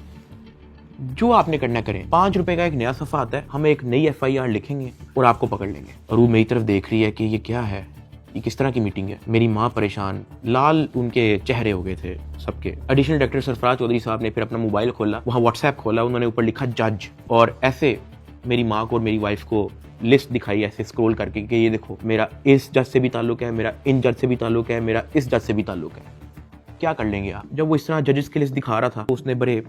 Speaker 1: जो आपने करना करें। 5 रुपए का एक नया सफ़ा आता है, हम एक नई FIR लिखेंगे और आपको पकड़ लेंगे। अरूब मेरी तरफ देख रही है कि ये क्या है, ये किस तरह की मीटिंग है। मेरी माँ परेशान, लाल उनके चेहरे हो गए थे सबके। एडिशनल डायरेक्टर सरफराज चौधरी साहब ने फिर अपना मोबाइल खोला, वहाँ WhatsApp खोला, उन्होंने ऊपर लिखा जज, और ऐसे मेरी माँ को और मेरी वाइफ को लिस्ट दिखाई ऐसे स्क्रॉल करके कि ये देखो मेरा इस जज से भी ताल्लुक है, मेरा इन जज से भी ताल्लुक है, मेरा इस जज से भी ताल्लुक है, क्या कर लेंगे आप? जब वो इस तरह जजेस की लिस्ट दिखा रहा था तो उसने बड़े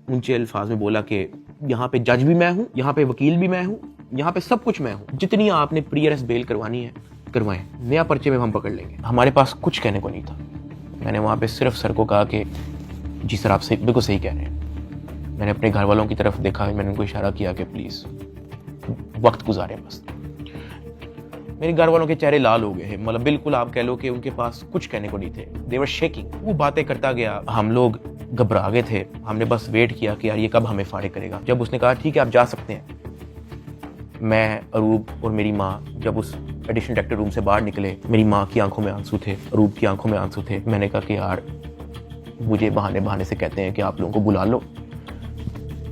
Speaker 1: ऊंचे अल्फाज में बोला कि यहाँ पे जज भी मैं हूँ, यहाँ पे वकील भी मैं हूँ, यहाँ पे सब कुछ मैं हूँ, जितनी आपने प्री अरेस्ट बेल करवानी है करवाएं, नया पर्चे में हम पकड़ लेंगे। हमारे पास कुछ कहने को नहीं था। मैंने वहाँ पे सिर्फ सर को कहा कि जी सर आप बिल्कुल सही कह रहे हैं। मैंने अपने घर वालों की तरफ देखा, मैंने उनको इशारा किया कि प्लीज़ वक्त गुजारें बस। मेरे घर वालों के चेहरे लाल हो गए हैं, मतलब बिल्कुल आप कह लो कि उनके पास कुछ कहने को नहीं थे। दे वर शेकिंग। वो बातें करता गया, हम लोग घबरा गए थे। हमने बस वेट किया कि यार ये कब हमें फारिग करेगा। जब उसने कहा ठीक है आप जा सकते हैं, मैं, अरूब और मेरी माँ जब उस एडिशनल डायरेक्टर रूम से बाहर निकले, मेरी माँ की आंखों में आंसू थे, अरूब की आंखों में आंसू थे। मैंने कहा कि यार मुझे बहाने से कहते हैं कि आप लोगों को बुला लो,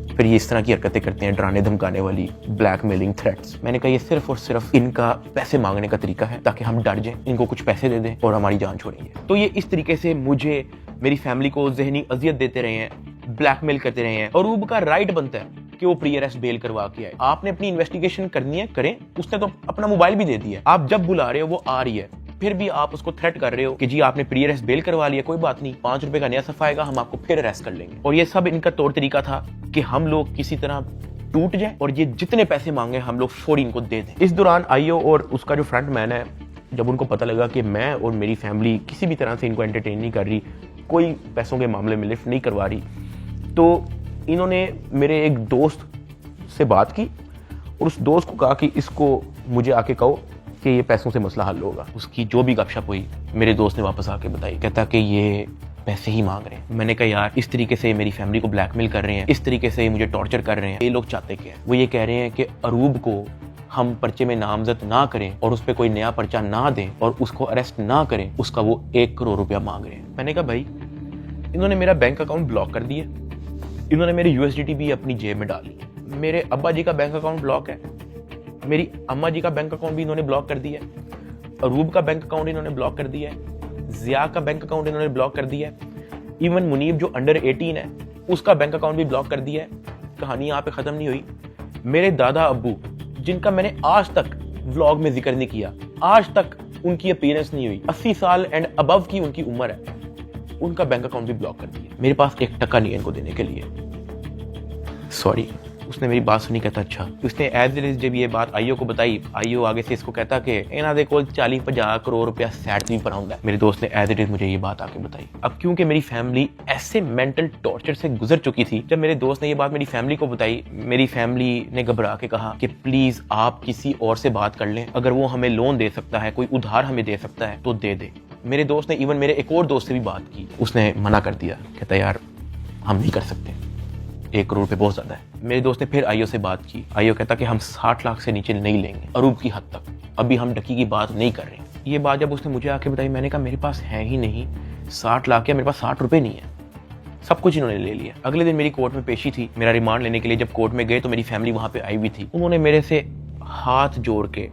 Speaker 1: फिर ये इस तरह की हरकतें करते हैं, डराने धमकाने वाली, ब्लैकमेलिंग, थ्रेट्स। मैंने कहा ये सिर्फ और सिर्फ इनका पैसे मांगने का तरीका है ताकि हम डर जाएं, इनको कुछ पैसे दे दें और हमारी जान छोड़ेंगे। तो ये इस तरीके से मुझे, मेरी फैमिली को ज़हनी अजियत देते रहे हैं, ब्लैकमेल करते रहे हैं। अरूब का राइट बनता है कि वो प्री अरेस्ट बेल करवा के आए। आपने अपनी इन्वेस्टिगेशन करनी है, करें। उसने तो अपना मोबाइल भी दे दिया, आप जब बुला रहे हो वो आ रही है, फिर भी आप उसको थ्रेट कर रहे हो कि जी आपने प्री अरेस्ट बेल करवा लिया, कोई बात नहीं, 5 रुपए का नया सफा आएगा, हम आपको फिर अरेस्ट कर लेंगे। और ये सब इनका तौर तरीका था कि हम लोग किसी तरह टूट जाए और ये जितने पैसे मांगे हम लोग फौरी इनको दे दें। इस दौरान आईओ और उसका जो फ्रंट मैन है, जब उनको पता लगा कि मैं और मेरी फैमिली किसी भी तरह से इनको एंटरटेन नहीं कर रही, कोई पैसों के मामले में लिफ्ट नहीं करवा रही, तो इन्होंने मेरे एक दोस्त से बात की और उस दोस्त को कहा कि इसको मुझे आके कहो कि ये पैसों से मसला हल होगा। उसकी जो भी गपशप हुई मेरे दोस्त ने वापस आके बताई, कहता कि ये पैसे ही मांग रहे हैं। मैंने कहा यार इस तरीके से मेरी फैमिली को ब्लैकमेल कर रहे हैं, इस तरीके से मुझे टॉर्चर कर रहे हैं, ये लोग चाहते क्या है? वो ये कह रहे हैं कि अरूब को हम पर्चे में नामजद ना करें और उस पर कोई नया पर्चा ना दें और उसको अरेस्ट ना करें, उसका वो 1 करोड़ रुपया मांग रहे हैं। मैंने कहा भाई इन्होंने मेरा बैंक अकाउंट ब्लॉक कर दिया, इन्होंने मेरी USDT भी अपनी जेब में डाली, मेरे अब्बा जी का बैंक अकाउंट ब्लॉक है, मेरी अम्मा जी का बैंक अकाउंट भी इन्होंने ब्लॉक कर दिया है, अरूब का बैंक अकाउंट इन्होंने ब्लॉक कर दिया है, जिया का बैंक अकाउंट इन्होंने ब्लॉक कर दिया है, इवन मुनीब जो अंडर 18 है उसका बैंक अकाउंट भी ब्लॉक कर दिया है। कहानी यहाँ पे ख़त्म नहीं हुई। मेरे दादा अब्बू जिनका मैंने आज तक व्लॉग में जिक्र नहीं किया, आज तक उनकी अपीयरेंस नहीं हुई, 80 साल एंड अबव की उनकी उम्र है, उनका बैंक अकाउंट भी ब्लॉक कर दिया। मेरे पास 1 टका नहीं है इनको देने के लिए। सॉरी। उसने मेरी बात सुनी, कहता अच्छा। उसने एज इट इज जब ये बात आईओ को बताई, आईओ आगे से इसको कहता कि इन्हां दे कोल 40-50 करोड़ रुपया सैट नहीं पड़ा। मेरे दोस्त ने एज इट इज मुझे ये बात आके बताई। अब क्योंकि मेरी फैमिली ऐसे मेंटल टॉर्चर से गुजर चुकी थी, जब मेरे दोस्त ने ये बात मेरी फैमिली को बताई, मेरी फैमिली ने घबरा के कहा कि प्लीज आप किसी और से बात कर लें, अगर वो हमें लोन दे सकता है, कोई उधार हमें दे सकता है तो दे दे। मेरे दोस्त ने इवन मेरे एक और दोस्त से भी बात की, उसने मना कर दिया, कहता यार हम नहीं कर सकते, 1 करोड़ रुपए बहुत ज्यादा है। मेरे दोस्त ने फिर आईओ से बात की, आईओ कहता कि हम 60 लाख से नीचे नहीं लेंगे, अरूब की हद तक, अभी हम डकी की बात नहीं कर रहे। ये बात जब उसने मुझे आके बताई, मैंने कहा मेरे पास है ही नहीं 60 लाख, या मेरे पास 60 रुपए नहीं है, सब कुछ इन्होंने ले लिया। अगले दिन मेरी कोर्ट में पेशी थी, मेरा रिमांड लेने के लिए जब कोर्ट में गए तो मेरी फैमिली वहां पे आई हुई थी। उन्होंने मेरे से हाथ जोड़ के,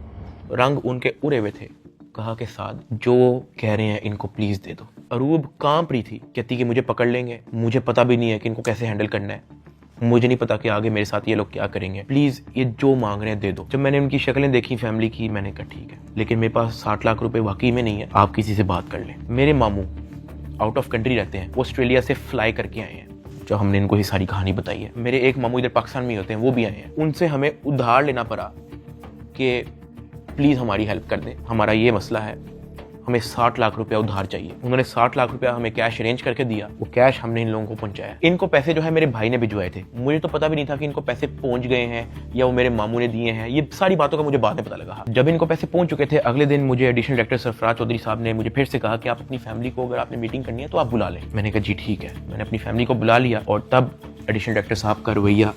Speaker 1: रंग उनके उड़े हुए थे, कहा कि साद जो कह रहे हैं इनको प्लीज दे दो। अरूब कांप रही थी, कहती कि मुझे पकड़ लेंगे, मुझे पता भी नहीं है कि इनको कैसे हैंडल करना है, मुझे नहीं पता कि आगे मेरे साथ ये लोग क्या करेंगे, प्लीज ये जो मांग रहे हैं दे दो। जब मैंने उनकी शक्लें देखी फैमिली की, मैंने कहा ठीक है, लेकिन मेरे पास 60 लाख रुपए वाकई में नहीं है, आप किसी से बात कर लें। मेरे मामू आउट ऑफ कंट्री रहते हैं, वो ऑस्ट्रेलिया से फ्लाई करके आए हैं, जो हमने इनको ये सारी कहानी बताई है। मेरे एक मामू इधर पाकिस्तान में होते हैं, वो भी आए हैं, उनसे हमें उधार लेना पड़ा कि प्लीज हमारी हेल्प कर दें, हमारा ये मसला है, हमें 60 लाख रुपया उधार चाहिए। उन्होंने 60 लाख रुपया हमें कैश अरेंज करके दिया, वो कैश हमने इन लोगों को पहुंचाया। इनको पैसे जो है मेरे भाई ने भिजवाए थे, मुझे तो पता भी नहीं था कि इनको पैसे पहुंच गए हैं या वो मेरे मामू ने दिए हैं, ये सारी बातों का मुझे बाद में पता लगा। जब इनको पैसे पहुंच चुके थे, अगले दिन मुझे एडिशनल डायरेक्टर सरफराज चौधरी साहब ने मुझे फिर से कहा कि आप अपनी फैमिली को, अगर आपने मीटिंग करनी है तो आप बुला लें। मैंने कहा जी ठीक है, मैंने अपनी फैमिली को बुला लिया, और तब एडिशनल डायरेक्टर साहब का रवैया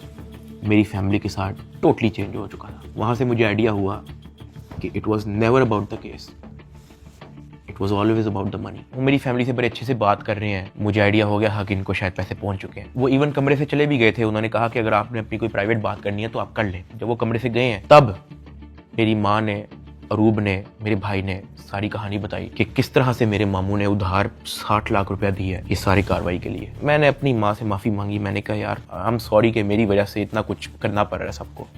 Speaker 1: मेरी फैमिली के साथ टोटली चेंज हो चुका था। वहां से मुझे आइडिया हुआ कि it was never about the case, it was always about the money. वो मेरी फैमिली से बड़े अच्छे से बात कर रहे हैं, मुझे आइडिया हो गया कि इनको शायद पैसे पहुंच चुके हैं। वो इवन कमरे से चले भी गए थे, उन्होंने कहा कि अगर आपने अपनी कोई प्राइवेट बात करनी है तो आप कर लें। जब वो कमरे से गए हैं, तब मेरी माँ ने, अरूब ने, मेरे भाई ने सारी कहानी बताई कि किस तरह से मेरे मामू ने उधार 60 लाख रुपया दी है इस सारी कार्रवाई के लिए। मैंने अपनी माँ से माफ़ी मांगी, मैंने कहा यार आई एम सॉरी कि मेरी वजह से इतना कुछ करना पड़ रहा है सबको।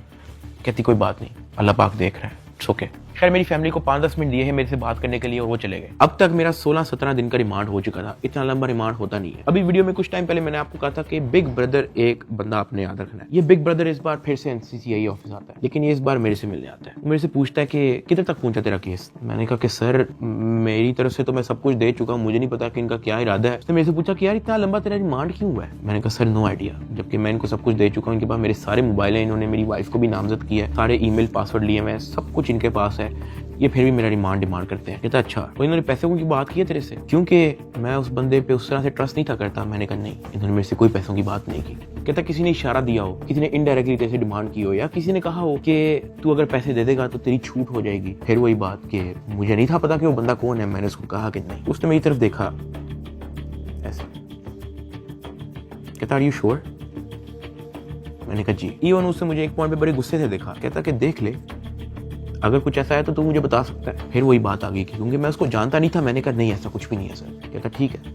Speaker 1: कहती कोई बात नहीं, अल्लाह पाक देख रहा है, इट्स ओके। खैर मेरी फैमिली को 5-10 मिनट दिए हैं मेरे से बात करने के लिए, और वो चले गए। अब तक मेरा 16-17 दिन का रिमांड हो चुका था, इतना लंबा रिमांड होता नहीं है। अभी वीडियो में कुछ टाइम पहले मैंने आपको कहा था कि बिग ब्रदर एक बंदा आपने याद रखना है। ये बिग ब्रदर इस बार फिर से एनसीसीआई ऑफिस आता है, लेकिन ये इस बार मेरे से मिलने आता है। मेरे से पूछता है कि किधर तक पहुंचा तेरा केस। मैंने कहा कि सर मेरी तरफ से तो मैं सब कुछ दे चुका हूँ, मुझे नहीं पता कि इनका क्या इरादा है। उसने मेरे से पूछा कि यार इतना लंबा तेरा रिमांड क्यों हुआ है। मैंने कहा सर नो आइडिया, जबकि मैं इनको सब कुछ दे चुका हूँ। इनके पास मेरे सारे मोबाइल हैं, इन्होंने मेरी वाइफ को भी नामजद किया है, सारे ईमेल पासवर्ड लिए हुए हैं, सब कुछ इनके पास है, ये फिर भी मेरा रिमांड डिमांड करते हैं। कहता अच्छा, तो इन्होंने पैसों की बात की है तेरे से? क्योंकि मैं उस बंदे पे उस तरह से ट्रस्ट नहीं था करता। मैंने कहा नहीं, इन्होंने मेरे से कोई पैसों की बात नहीं की। कहता किसी ने इशारा दिया हो, किसी ने इनडायरेक्टली तेरे से डिमांड की हो, या किसी ने कहा हो कि तू अगर पैसे दे देगा तो तेरी छूट हो जाएगी। फिर वही बात कि मुझे नहीं था पता कि वो बंदा कौन है। मैंने उसको कहा कि नहीं। उसने मेरी तरफ देखा ऐसा, कहता आर यू श्योर? मैंने कहा जी। इवन उससे मुझे एक पॉइंट पे बड़े गुस्से से देखा, कहता कि देख ले अगर कुछ ऐसा है तो तू मुझे बता सकता है। फिर वही बात आ गई क्योंकि मैं उसको जानता नहीं था। मैंने कहा नहीं ऐसा कुछ भी नहीं है सर। कहता ठीक है,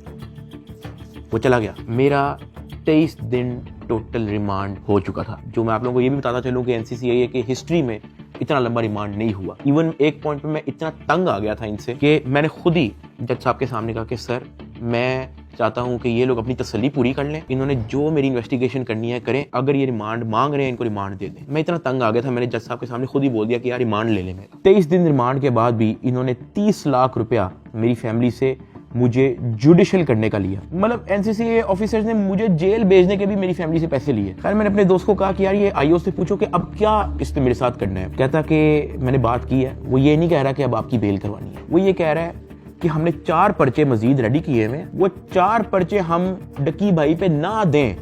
Speaker 1: वो चला गया। मेरा 23 दिन टोटल रिमांड हो चुका था। जो मैं आप लोगों को ये भी बताता चलूं कि एनसीसीआई की हिस्ट्री में इतना लंबा रिमांड नहीं हुआ। इवन एक पॉइंट पे मैं इतना तंग आ गया था इनसे कि मैंने खुद ही जज साहब के सामने कहा कि सर मैं चाहता हूं कि ये लोग अपनी तसल्ली पूरी कर लें, इन्होंने जो मेरी इन्वेस्टिगेशन करनी है करें, अगर ये रिमांड मांग रहे हैं इनको रिमांड दे दें। मैं इतना तंग आ गया था, मैंने जज साहब के सामने खुद ही बोल दिया कि यार रिमांड ले लें मेरा। 23 दिन रिमांड के बाद भी इन्होंने 30 लाख रुपया मेरी फैमिली से मुझे जुडिशियल करने का लिया। मतलब एनसीसीआई ऑफिसर्स ने मुझे जेल भेजने के भी मेरी फैमिली से पैसे लिए। खैर मैंने अपने दोस्त को कहा कि यार ये आईओ से पूछो कि अब क्या इसने मेरे साथ करना है। कहता कि मैंने बात की है, वो ये नहीं कह रहा कि अब आपकी बेल करवानी है, वो ये कह रहा है कि हमने 4 पर्चे मजीद रेडी किए हुए, वो 4 पर्चे हम डकी भाई पे ना दें,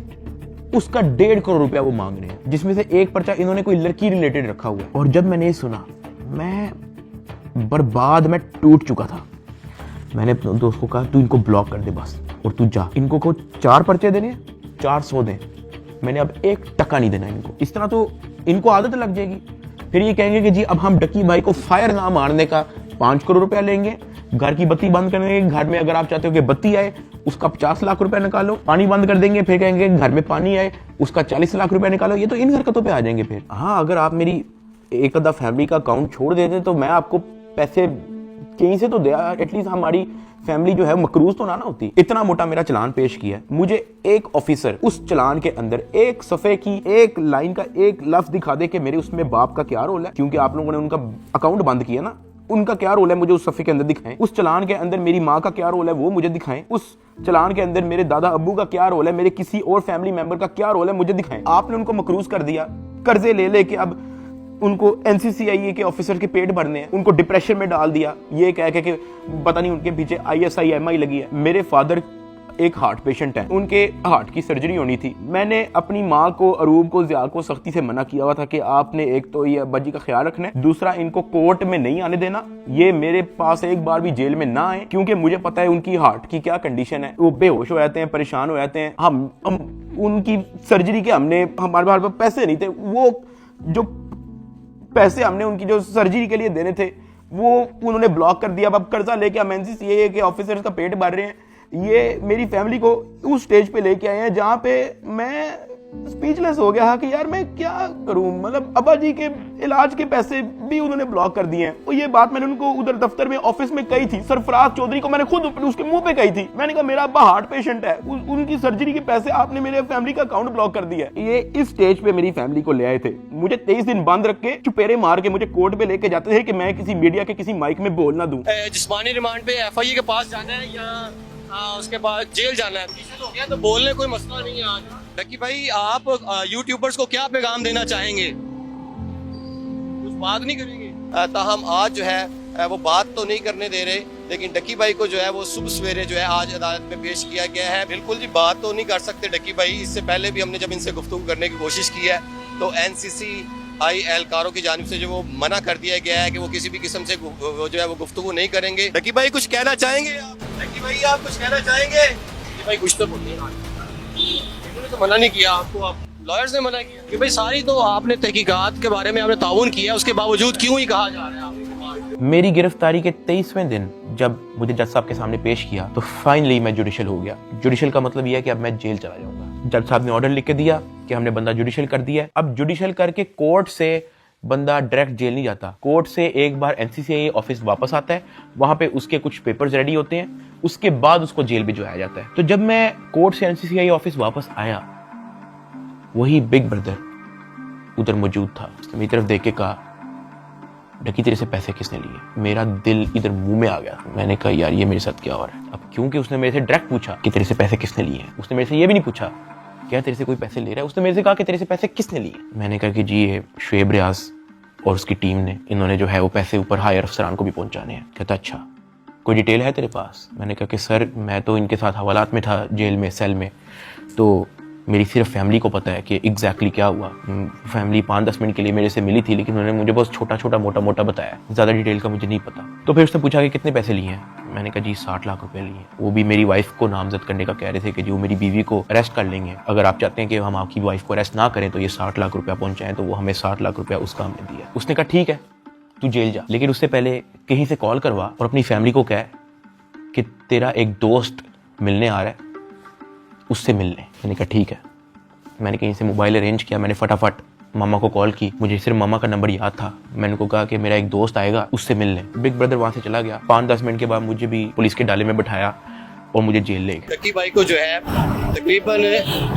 Speaker 1: उसका 1.5 करोड़ रुपया वो मांग रहे हैं, जिसमें से एक पर्चा इन्होंने कोई लड़की रिलेटेड रखा हुआ है। और जब मैंने ये सुना मैं बर्बाद, मैं टूट चुका था। मैंने अपने दोस्त को कहा तू इनको ब्लॉक कर दे बस, और तू जा, इनको को 4 पर्चे देने, 400 दें, मैंने अब 1 टका नहीं देना इनको। इस तरह तो इनको आदत लग जाएगी। फिर ये कहेंगे कि जी अब हम डकी भाई को फायर ना मारने का 5 करोड़ रुपया लेंगे, घर की बत्ती बंद करने के, घर में अगर आप चाहते हो कि बत्ती आए उसका 50 लाख रुपए निकालो, पानी बंद कर देंगे, फिर कहेंगे घर में पानी आए, उसका 40 लाख रुपए निकालो। ये तो इन हरकतों पे आ जाएंगे फिर। हाँ, अगर आप मेरी एक आधा फैमिली का अकाउंट छोड़ देते तो मैं आपको पैसे कहीं से तो दे, एटलीस्ट हमारी फैमिली जो है मकरूज तो ना होती। इतना मोटा मेरा चलान पेश किया, मुझे एक ऑफिसर उस चलान के अंदर एक सफे की एक लाइन का एक लफ्ज दिखा दे कि मेरे उसमें बाप का क्या रोल है, क्योंकि आप लोगों ने उनका अकाउंट बंद किया ना, उनका क्या रोल है मुझे उस सफे के अंदर दिखाएं। उस चलान के अंदर मेरी माँ का क्या रोल है वो मुझे दिखाएं। उस चलान के अंदर मेरे दादा अब्बू का क्या रोल है, मेरे किसी और फैमिली मेंबर का क्या रोल है मुझे दिखाएं। आपने उनको मकरूज कर दिया, कर्जे ले लेके अब उनको एनसीसीआईए के ऑफिसर के पेट भरने हैं, उनको डिप्रेशन में डाल दिया, ये कह के कि पता नहीं उनके पीछे ISI-MI लगी है। मेरे फादर एक हार्ट पेशेंट है, उनके हार्ट की सर्जरी होनी थी। मैंने अपनी माँ को, अरूब को, ज़िया को सख्ती से मना किया हुआ था कि आपने एक तो ये अब्बा जी का ख्याल रखना है, दूसरा इनको कोर्ट में नहीं आने देना, ये मेरे पास एक बार भी जेल में ना आए, क्योंकि मुझे पता है उनकी हार्ट की क्या कंडीशन है। वो बेहोश हो जाते हैं, परेशान हो जाते हैं। हम उनकी सर्जरी के हमारे पास पैसे नहीं थे, वो जो पैसे हमने उनकी जो सर्जरी के लिए देने थे वो उन्होंने ब्लॉक कर दिया। अब कर्जा लेके हम एनसीसीए के ऑफिसर्स का पेट भर रहे हैं। ये मेरी फैमिली को उस स्टेज पे लेके आए हैं जहां पे मैं स्पीचलेस हो गया कि यार मैं क्या करूं। मतलब अब्बा जी के इलाज के पैसे भी उन्होंने ब्लॉक कर दिए हैं। और ये बात मैंने उनको उधर दफ्तर में ऑफिस में कही थी, सरफराज चौधरी को मैंने खुद उसके मुंह पे कही थी। मैंने कहा मेरा अब्बा हार्ट पेशेंट है, उनकी सर्जरी के पैसे आपने मेरे फैमिली का अकाउंट ब्लॉक कर दिया है। ये इस स्टेज पे मेरी फैमिली को ले आए थे, मुझे 23 दिन बंद रख के चुपेरे मार के मुझे कोर्ट पे लेके जाते थे कि मैं किसी मीडिया के किसी माइक में बोल ना दूं।
Speaker 10: जिस्मानी रिमांड पे FIA के पास जाना है या उसके बाद जेल जाना है, तो क्या तो बोलने कोई मसला नहीं है। आज डक्की भाई, आप यूट्यूबर्स को क्या पैगाम देना चाहेंगे? कुछ बात नहीं करेंगे? ताहम आज जो है वो बात तो नहीं करने दे रहे, लेकिन डक्की भाई को जो है वो सुबह सवेरे जो है आज अदालत में पेश किया गया है। बिल्कुल जी बात तो नहीं कर सकते डक्की भाई। इससे पहले भी हमने जब इनसे गुफ्तगू करने की कोशिश की है तो NCCI एहलकारों की जानिब से जो वो मना कर दिया गया है कि वो किसी भी किस्म से जो है वो गुफ्तगू नहीं करेंगे। डक्की भाई कुछ कहना चाहेंगे आप? डक्की भाई आप कुछ कहना चाहेंगे? भाई कुछ तो बोलिए, इन्होंने तो मना नहीं किया आपको, आप लॉयर्स ने मना किया कि भाई सारी तो आपने तहकीकात के बारे में आपने ताउन किया, उसके बावजूद क्यों ही कहा जा रहा है आपको?
Speaker 1: मेरी गिरफ्तारी के 23वें दिन जब मुझे जज साहब के सामने पेश किया तो फाइनली मैं जुडिशल हो गया। जुडिशल का मतलब यह है कि अब मैं जेल चला जाऊंगा। जज साहब ने ऑर्डर लिख के दिया कि हमने बंदा जुडिशल कर दिया। अब जुडिशल करके कोर्ट से बंदा डायरेक्ट जेल नहीं जाता, कोर्ट से एक बार NCCI ऑफिस वापस आता है, वहां पे उसके कुछ पेपर्स रेडी होते हैं, उसके बाद उसको जेल भिजवाया जाता है। तो जब मैं कोर्ट से NCCI ऑफिस वापस आया, वही बिग ब्रदर उधर मौजूद था। उसने मेरी तरफ देख के कहा, डक्की तेरे से पैसे किसने लिए? मेरा दिल इधर मुंह में आ गया। मैंने कहा यार ये मेरे साथ क्या हो रहा है। अब क्योंकि उसने मेरे से डायरेक्ट पूछा कि तेरे से पैसे किसने लिए हैं, उसने मेरे से ये भी नहीं पूछा क्या तेरे से कोई पैसे ले रहा है, उसने मेरे से कहा कि तेरे से पैसे किसने लिए। मैंने कहा कि जी ये शुएब रियाज और उसकी टीम ने, इन्होंने जो है वो पैसे ऊपर हायर अफसरान को भी पहुंचाने हैं। कहता अच्छा कोई डिटेल है तेरे पास? मैंने कहा कि सर मैं तो इनके साथ हवालात में था जेल में, सेल में, तो मेरी सिर्फ फैमिली को पता है कि एग्जैक्टली क्या हुआ। फैमिली 5-10 मिनट के लिए मेरे से मिली थी, लेकिन उन्होंने मुझे बहुत छोटा छोटा मोटा मोटा बताया, ज़्यादा डिटेल का मुझे नहीं पता। तो फिर उसने पूछा कि कितने पैसे लिए हैं। मैंने कहा जी 60 लाख रुपए लिए। वो भी मेरी वाइफ को नामजद करने का कह रहे थे कि जो मेरी बीवी को अरेस्ट कर लेंगे, अगर आप चाहते हैं कि हम आपकी वाइफ को अरेस्ट ना करें तो ये 60 लाख रुपया पहुंचाएं। तो वो हमें 60 लाख रुपया उसका हमने दिया। उसने कहा ठीक है तू जेल जा, लेकिन उससे पहले कहीं से कॉल करवा और अपनी फैमिली को कह कि तेरा एक दोस्त मिलने आ रहा है, उससे मिलने। मैंने कहा ठीक है। मैंने कहीं से मोबाइल अरेंज किया, मैंने फटाफट मामा को कॉल की, मुझे सिर्फ मामा का नंबर याद था। मैंने उनको कहा कि मेरा एक दोस्त आएगा, उससे मिलने। बिग ब्रदर वहां से चला गया। 5-10 मिनट के बाद मुझे भी पुलिस के डाले में बिठाया और मुझे जेल ले गए।
Speaker 10: डक्की भाई को जो है तकरीबन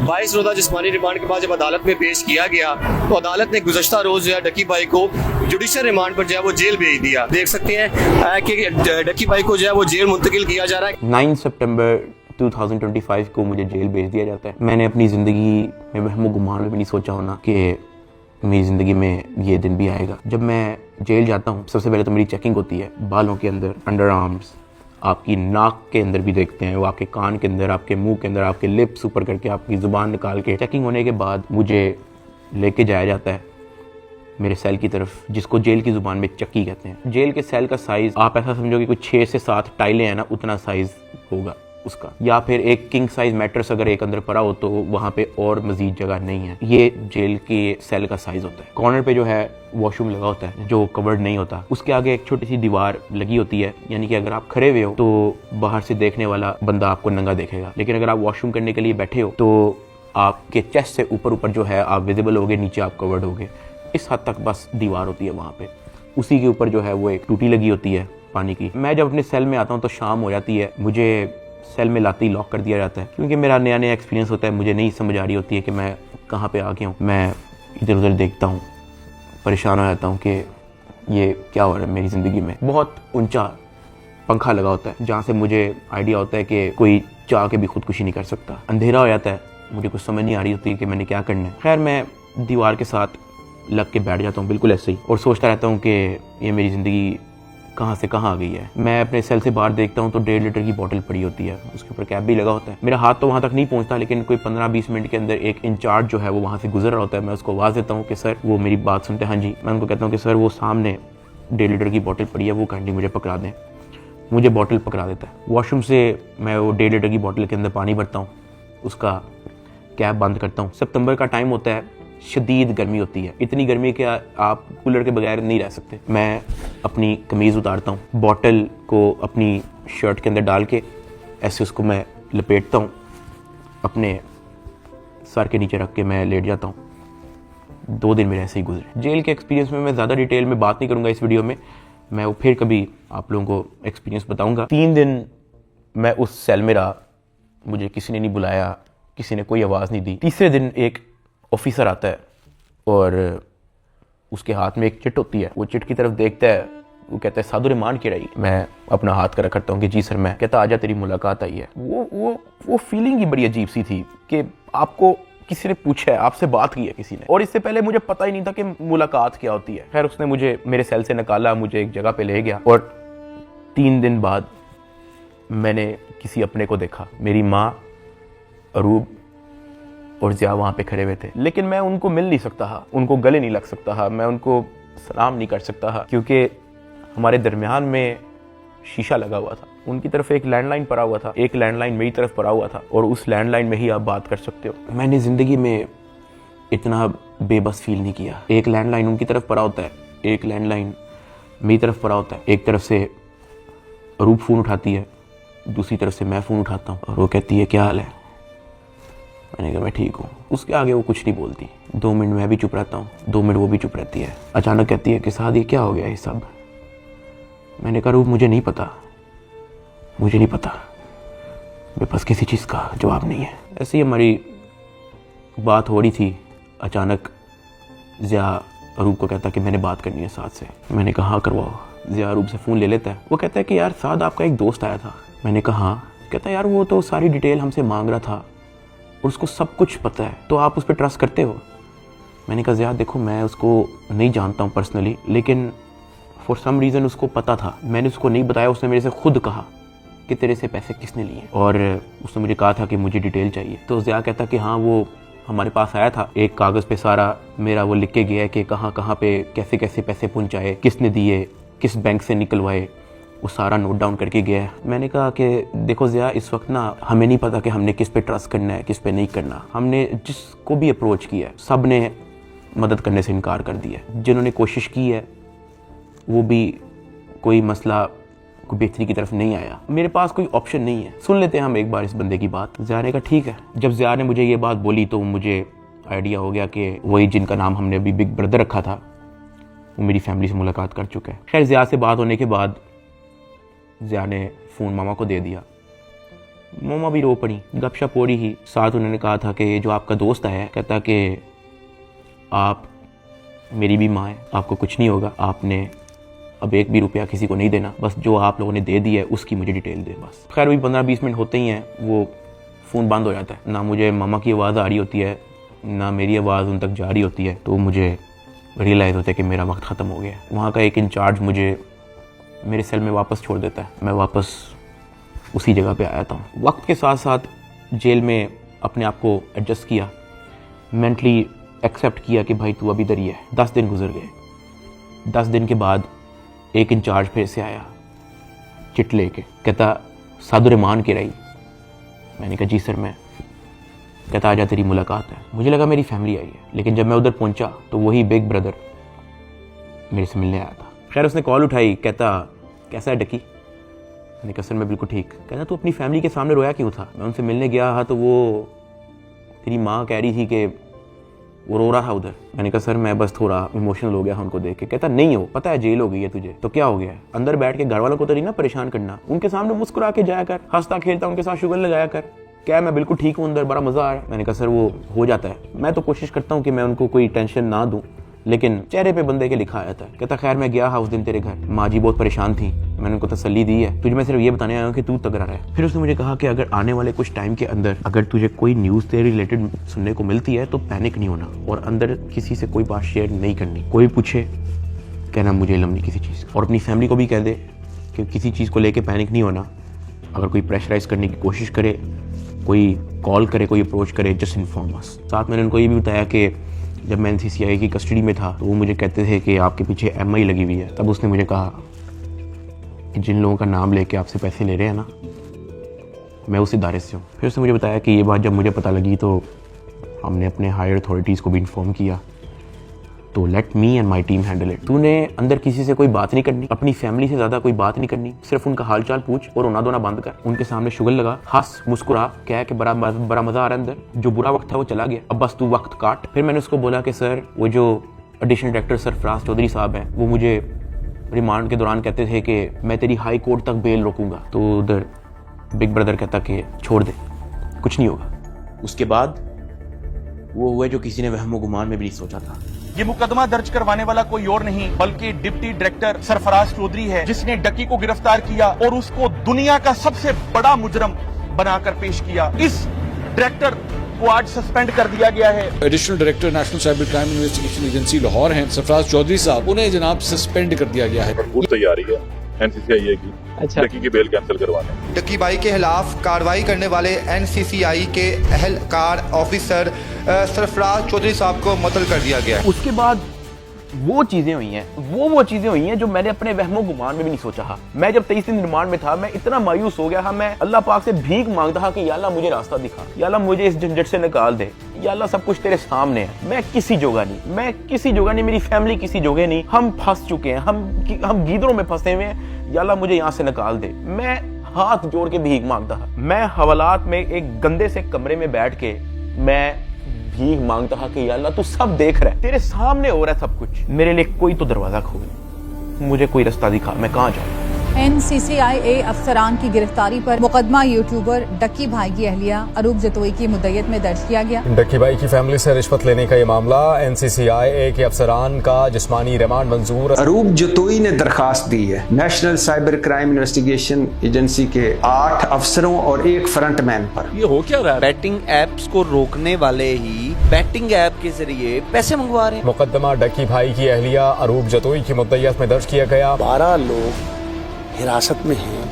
Speaker 10: 22 रोज़ा जिस्मानी रिमांड के बाद जब अदालत में पेश किया गया तो अदालत ने गुज़श्ता रोज जो है डक्की भाई को जुडिशल रिमांड पर जो है वो जेल भेज दिया। देख सकते हैं कि डक्की भाई को जो है वो जेल मुंतकिल किया जा रहा है।
Speaker 1: 9 सितंबर 2025 को मुझे जेल भेज दिया जाता है। मैंने अपनी ज़िंदगी में वहमो गुमान में भी नहीं सोचा होना कि मेरी ज़िंदगी में ये दिन भी आएगा। जब मैं जेल जाता हूँ सबसे पहले तो मेरी चेकिंग होती है, बालों के अंदर, अंडर आर्म्स, आपकी नाक के अंदर भी देखते हैं, वो आपके कान के अंदर, आपके मुंह के अंदर, आपके लिप्स ऊपर करके आपकी ज़ुबान निकाल के। चेकिंग होने के बाद मुझे लेके जाया जाता है मेरे सेल की तरफ, जिसको जेल की ज़ुबान में चक्की कहते हैं। जेल के सेल का साइज़ आप ऐसा समझो कि कुछ 6 से 7 टाइलें हैं ना, उतना साइज़ होगा। उसका, या फिर एक किंग साइज मैट्रेस अगर एक अंदर पड़ा हो तो वहाँ पे और मजीद जगह नहीं है। ये जेल के सेल का साइज होता है। कॉर्नर पे जो है वॉशरूम लगा होता है जो कवर्ड नहीं होता, उसके आगे एक छोटी सी दीवार लगी होती है, यानी कि अगर आप खड़े हुए हो तो बाहर से देखने वाला बंदा आपको नंगा देखेगा, लेकिन अगर आप वॉशरूम करने के लिए बैठे हो तो आपके चेस्ट से ऊपर जो है आप विजिबल होगे, नीचे आप कवर्ड होगे। इस हद तक बस दीवार होती है वहाँ पे। उसी के ऊपर जो है वो एक टूटी लगी होती है पानी की। मैं जब अपने सेल में आता हूँ तो शाम हो जाती है, मुझे सेल में लाते ही लॉक कर दिया जाता है, क्योंकि मेरा नया एक्सपीरियंस होता है। मुझे नहीं समझ आ रही होती है कि मैं कहाँ पे आ गया हूँ। मैं इधर उधर देखता हूँ, परेशान हो जाता हूँ कि ये क्या हो रहा है मेरी ज़िंदगी में। बहुत ऊंचा पंखा लगा होता है जहाँ से मुझे आइडिया होता है कि कोई चाह के भी खुदकुशी नहीं कर सकता। अंधेरा हो जाता है, मुझे कुछ समझ नहीं आ रही होती कि मैंने क्या करना है। खैर मैं दीवार के साथ लग के बैठ जाता हूँ बिल्कुल ऐसे ही, और सोचता रहता हूँ कि ये मेरी ज़िंदगी कहाँ से कहाँ आ गई है। मैं अपने सेल से बाहर देखता हूँ तो 1.5 लीटर की बोतल पड़ी होती है, उसके ऊपर कैप भी लगा होता है। मेरा हाथ तो वहाँ तक नहीं पहुँचता, लेकिन कोई 15-20 मिनट के अंदर एक इंचार्ज जो है वो वहाँ से गुजर रहा होता है। मैं उसको आवाज़ देता हूँ कि सर, वो मेरी बात सुनते हैं, हाँ जी। मैं उनको कहता हूँ कि सर वो सामने 1.5 लीटर की बोतल पड़ी है, वो काइंडली मुझे पकड़ा दें। मुझे बोतल पकड़ा देता है। वॉशरूम से मैं वो 1.5 लीटर की बोतल के अंदर पानी भरता हूँ, उसका कैप बंद करता हूँ। सितंबर का टाइम होता है, शदीद गर्मी होती है, इतनी गर्मी कि आप कूलर के बगैर नहीं रह सकते। मैं अपनी कमीज़ उतारता हूँ, बॉटल को अपनी शर्ट के अंदर डाल के ऐसे उसको मैं लपेटता हूँ, अपने सर के नीचे रख के मैं लेट जाता हूँ। 2 दिन मेरे ऐसे ही गुजरे। जेल के एक्सपीरियंस में मैं ज़्यादा डिटेल में बात नहीं करूँगा इस वीडियो में, मैं वो फिर कभी आप लोगों को एक्सपीरियंस बताऊँगा। 3 दिन मैं उस सेल में रहा, मुझे किसी ने नहीं बुलाया, किसी ने कोई आवाज़ नहीं दी। तीसरे दिन एक ऑफिसर आता है और उसके हाथ में एक चिट होती है। वो चिट की तरफ देखता है, वो कहता है सादुर रहमान की रही। मैं अपना हाथ कर रखता हूँ कि जी सर। मैं कहता आजा तेरी मुलाकात आई है। वो फीलिंग ही बड़ी अजीब सी थी कि आपको किसी ने पूछा है, आपसे बात की है किसी ने, और इससे पहले मुझे पता ही नहीं था कि मुलाकात क्या होती है। खैर उसने मुझे मेरे सेल से निकाला, मुझे एक जगह पे ले गया, और 3 दिन बाद मैंने किसी अपने को देखा। मेरी माँ, अरूब और ज़िया वहाँ पे खड़े हुए थे, लेकिन मैं उनको मिल नहीं सकता था, उनको गले नहीं लग सकता था, मैं उनको सलाम नहीं कर सकता था, क्योंकि हमारे दरमियान में शीशा लगा हुआ था। उनकी तरफ एक लैंडलाइन पड़ा हुआ था, एक लैंडलाइन मेरी तरफ पड़ा हुआ था, और उस लैंडलाइन में ही आप बात कर सकते हो। मैंने ज़िंदगी में इतना बेबस फील नहीं किया। एक लैंडलाइन उनकी तरफ पड़ा होता है, एक लैंडलाइन मेरी तरफ पड़ा होता है। एक तरफ से अरूब फ़ोन उठाती है, दूसरी तरफ से मैं फ़ोन उठाता हूँ, और वो कहती है क्या हाल है। मैंने कहा मैं ठीक हूँ। उसके आगे वो कुछ नहीं बोलती। 2 मिनट मैं भी चुप रहता हूँ, 2 मिनट वो भी चुप रहती है। अचानक कहती है कि साद ये क्या हो गया ये सब। मैंने कहा रूप मुझे नहीं पता, मुझे नहीं पता, मेरे पास किसी चीज़ का जवाब नहीं है। ऐसे ही हमारी बात हो रही थी, अचानक ज़िया अरूब को कहता कि मैंने बात करनी है साद से। मैंने कहा हाँ करवाओ। ज़िया अरूब से फ़ोन ले लेता है। वो कहता है कि यार साद आपका एक दोस्त आया था। मैंने कहा हाँ। कहता है यार वो तो सारी डिटेल हमसे मांग रहा था और उसको सब कुछ पता है, तो आप उस पर ट्रस्ट करते हो। मैंने कहा ज़िया देखो मैं उसको नहीं जानता हूँ पर्सनली, लेकिन फॉर सम रीज़न उसको पता था। मैंने उसको नहीं बताया, उसने मेरे से खुद कहा कि तेरे से पैसे किसने लिए, और उसने मुझे कहा था कि मुझे डिटेल चाहिए। तो ज़िया कहता कि हाँ वो हमारे पास आया था, एक कागज़ पे सारा मेरा वो लिख के गया है कि कहाँ कहाँ पे कैसे कैसे पैसे पहुँचाए, किसने दिए, किस बैंक से निकलवाए, वो सारा नोट डाउन करके गया है। मैंने कहा कि देखो ज़िया इस वक्त ना हमें नहीं पता कि हमने किस पे ट्रस्ट करना है, किस पे नहीं करना। हमने जिसको भी अप्रोच किया है सब ने मदद करने से इनकार कर दिया। जिन्होंने कोशिश की है वो भी कोई मसला कोई बेहतरी की तरफ नहीं आया। मेरे पास कोई ऑप्शन नहीं है, सुन लेते हैं हम एक बार इस बंदे की बात। ज़िया ने कहा ठीक है। जब ज़िया ने मुझे ये बात बोली तो मुझे आइडिया हो गया कि वही जिनका नाम हमने अभी बिग ब्रदर रखा था वो मेरी फैमिली से मुलाकात कर चुका है। खैर ज़िया से बात होने के बाद ज़िया ने फ़ोन मामा को दे दिया। मामा भी रो पड़ी, गपशप हो रही ही। साथ उन्होंने कहा था कि जो आपका दोस्त आया है कहता कि आप मेरी भी माँ है, आपको कुछ नहीं होगा, आपने अब 1 भी रुपया किसी को नहीं देना, बस जो आप लोगों ने दे दिया है उसकी मुझे डिटेल दे बस। खैर वही 15-20 मिनट होते ही हैं वो फ़ोन बंद हो जाता है। ना मुझे मामा की आवाज़ आ रही होती है, ना मेरी आवाज़ उन तक जा रही होती है। तो मुझे रियलाइज़ होता है कि मेरा वक्त ख़त्म हो गया है। वहाँ का एक इंचार्ज मुझे मेरे सेल में वापस छोड़ देता है। मैं वापस उसी जगह पे आया था। वक्त के साथ साथ जेल में अपने आप को एडजस्ट किया, मेंटली एक्सेप्ट किया कि भाई तू अभी इधर ही है। 10 दिन गुजर गए। 10 दिन के बाद एक इंचार्ज फिर से आया चिट लेके, कहता सादुर रहमान की रही। मैंने कहा जी सर मैं। कहता आजा तेरी मुलाकात है। मुझे लगा मेरी फैमिली आई है, लेकिन जब मैं उधर पहुंचा तो वही बिग ब्रदर मेरे से मिलने आया था। खैर उसने कॉल उठाई, कहता कैसा है डकी। मैंने कहा सर मैं बिल्कुल ठीक। कहता तू अपनी फैमिली के सामने रोया क्यों था। मैं उनसे मिलने गया तो वो तेरी माँ कह रही थी कि वो रो रहा था उधर। मैंने कहा सर मैं बस थोड़ा इमोशनल हो गया उनको देख के। कहता नहीं हो, पता है जेल हो गई है तुझे तो क्या हो गया है, अंदर बैठ के घर वालों को तो नहीं ना परेशान करना, उनके सामने मुस्कुरा के जाया कर, हंसता खेलता उनके साथ शुगर लगाया कर। क्या मैं बिल्कुल ठीक हूँ, अंदर बड़ा मजा आ रहा है। मैंने कहा सर वो हो जाता है, मैं तो कोशिश करता हूँ कि मैं उनको कोई टेंशन ना दूं, लेकिन चेहरे पे बंदे के लिखा आया था। कहता खैर मैं गया उस दिन तेरे घर, माँ जी बहुत परेशान थी, मैंने उनको तसल्ली दी है, तुझे मैं सिर्फ ये बताने आया हूँ कि तू तगड़ा रहे। फिर उसने मुझे कहा कि अगर आने वाले कुछ टाइम के अंदर अगर तुझे कोई न्यूज़ तेरे रिलेटेड सुनने को मिलती है तो पैनिक नहीं होना और अंदर किसी से कोई बात शेयर नहीं करनी। कोई पूछे कहना मुझे इल्म नहीं किसी चीज़, और अपनी फैमिली को भी कह दे कि किसी चीज़ को लेके पैनिक नहीं होना। अगर कोई प्रेशराइज करने की कोशिश करे, कोई कॉल करे, कोई अप्रोच करे, जस्ट इन्फॉर्म अस। साथ मैंने उनको ये भी बताया कि जब मैं NCCI की कस्टडी में था तो वो मुझे कहते थे कि आपके पीछे MI लगी हुई है। तब उसने मुझे कहा कि जिन लोगों का नाम लेके आपसे पैसे ले रहे हैं ना, मैं उस इदारे से हूँ। फिर उसने मुझे बताया कि ये बात जब मुझे पता लगी तो हमने अपने हायर अथॉरिटीज़ को भी इन्फॉर्म किया, तो let me and my team handle it. तूने अंदर किसी से कोई बात नहीं करनी, अपनी फैमिली से ज़्यादा कोई बात नहीं करनी, सिर्फ उनका हालचाल पूछ और रोना धोना बंद कर, उनके सामने शुगर लगा, हंस मुस्कुरा, कह के बड़ा मज़ा आ रहा है अंदर, जो बुरा वक्त था वो चला गया, अब बस तू वक्त काट। फिर मैंने उसको बोला कि सर वो जो एडिशनल डायरेक्टर सरफराज चौधरी साहब हैं वो मुझे रिमांड के दौरान कहते थे कि मैं तेरी हाई कोर्ट तक बेल रोकूंगा। तो उधर बिग ब्रदर कहता कि छोड़ दे, कुछ नहीं होगा। उसके बाद वो हुआ जो किसी ने वहमो गुमान में भी नहीं सोचा था।
Speaker 13: ये मुकदमा दर्ज करवाने वाला कोई और नहीं बल्कि डिप्टी डायरेक्टर सरफराज चौधरी है, जिसने डकी को गिरफ्तार किया और उसको दुनिया का सबसे बड़ा मुजरम बनाकर पेश किया। इस डायरेक्टर को आज सस्पेंड कर दिया गया है।
Speaker 14: Additional director national cyber crime investigation agency Lahore हैं सरफराज चौधरी साहब, उन्हें जनाब सस्पेंड कर दिया गया है।
Speaker 15: भरपूर तैयारी है NCCI की डकी की बेल कैंसिल करवाने।
Speaker 16: डकी भाई के खिलाफ कार्रवाई करने वाले NCCI के अहलकार ऑफिसर सरफराज चौधरी साहब को मुअत्तल कर दिया गया।
Speaker 1: उसके बाद वो चीजें हुई हैं, वो चीजें हुई हैं जो मैंने अपने वहमो गुमान में भी नहीं सोचा था। मैं जब 23 दिन रिमांड में था, मैं इतना मायूस हो गया था, मैं अल्लाह पाक से भीख मांगता था कि या अल्लाह मुझे रास्ता दिखा, या अल्लाह मुझे इस झंझट से निकाल दे, या अल्लाह सब कुछ तेरे सामने है, मैं किसी जोगा नहीं, मेरी फैमिली किसी जोगे नहीं, हम फंस चुके हैं, हम गीदरों में फंसे हुए हैं, या अल्लाह मुझे यहाँ से निकाल दे। मैं हाथ जोड़ के भीख मांगता था। मैं हवालात में एक गंदे से कमरे में बैठ के मैं भीख मांगता था कि या अल्लाह तू सब देख रहा है, तेरे सामने हो रहा है सब कुछ, मेरे लिए कोई तो दरवाजा खोल, मुझे कोई रास्ता दिखा, मैं कहाँ जाऊँ।
Speaker 5: NCCI अफसरान की गिरफ्तारी पर मुकदमा यूट्यूबर डकी भाई की अहलिया अरूब जतोई की मुद्दत में दर्ज किया गया।
Speaker 4: डकी भाई की फैमिली से रिश्वत लेने का ये मामला, NCCI के अफसरान का जिस्मानी रिमांड मंजूर।
Speaker 17: अरूब जतोई ने दरखास्त दी है national cyber crime investigation agency के 8 अफसरों और 1 फ्रंटमैन पर।
Speaker 8: ये हो क्या रहा है?
Speaker 11: बैटिंग एप्स को रोकने वाले ही बैटिंग ऐप के जरिए पैसे मंगवा रहे हैं।
Speaker 4: मुकदमा डकी भाई की अहलिया अरूब जतोई की मुद्दत में दर्ज किया गया।
Speaker 18: 12 लोग हिरासत में हैं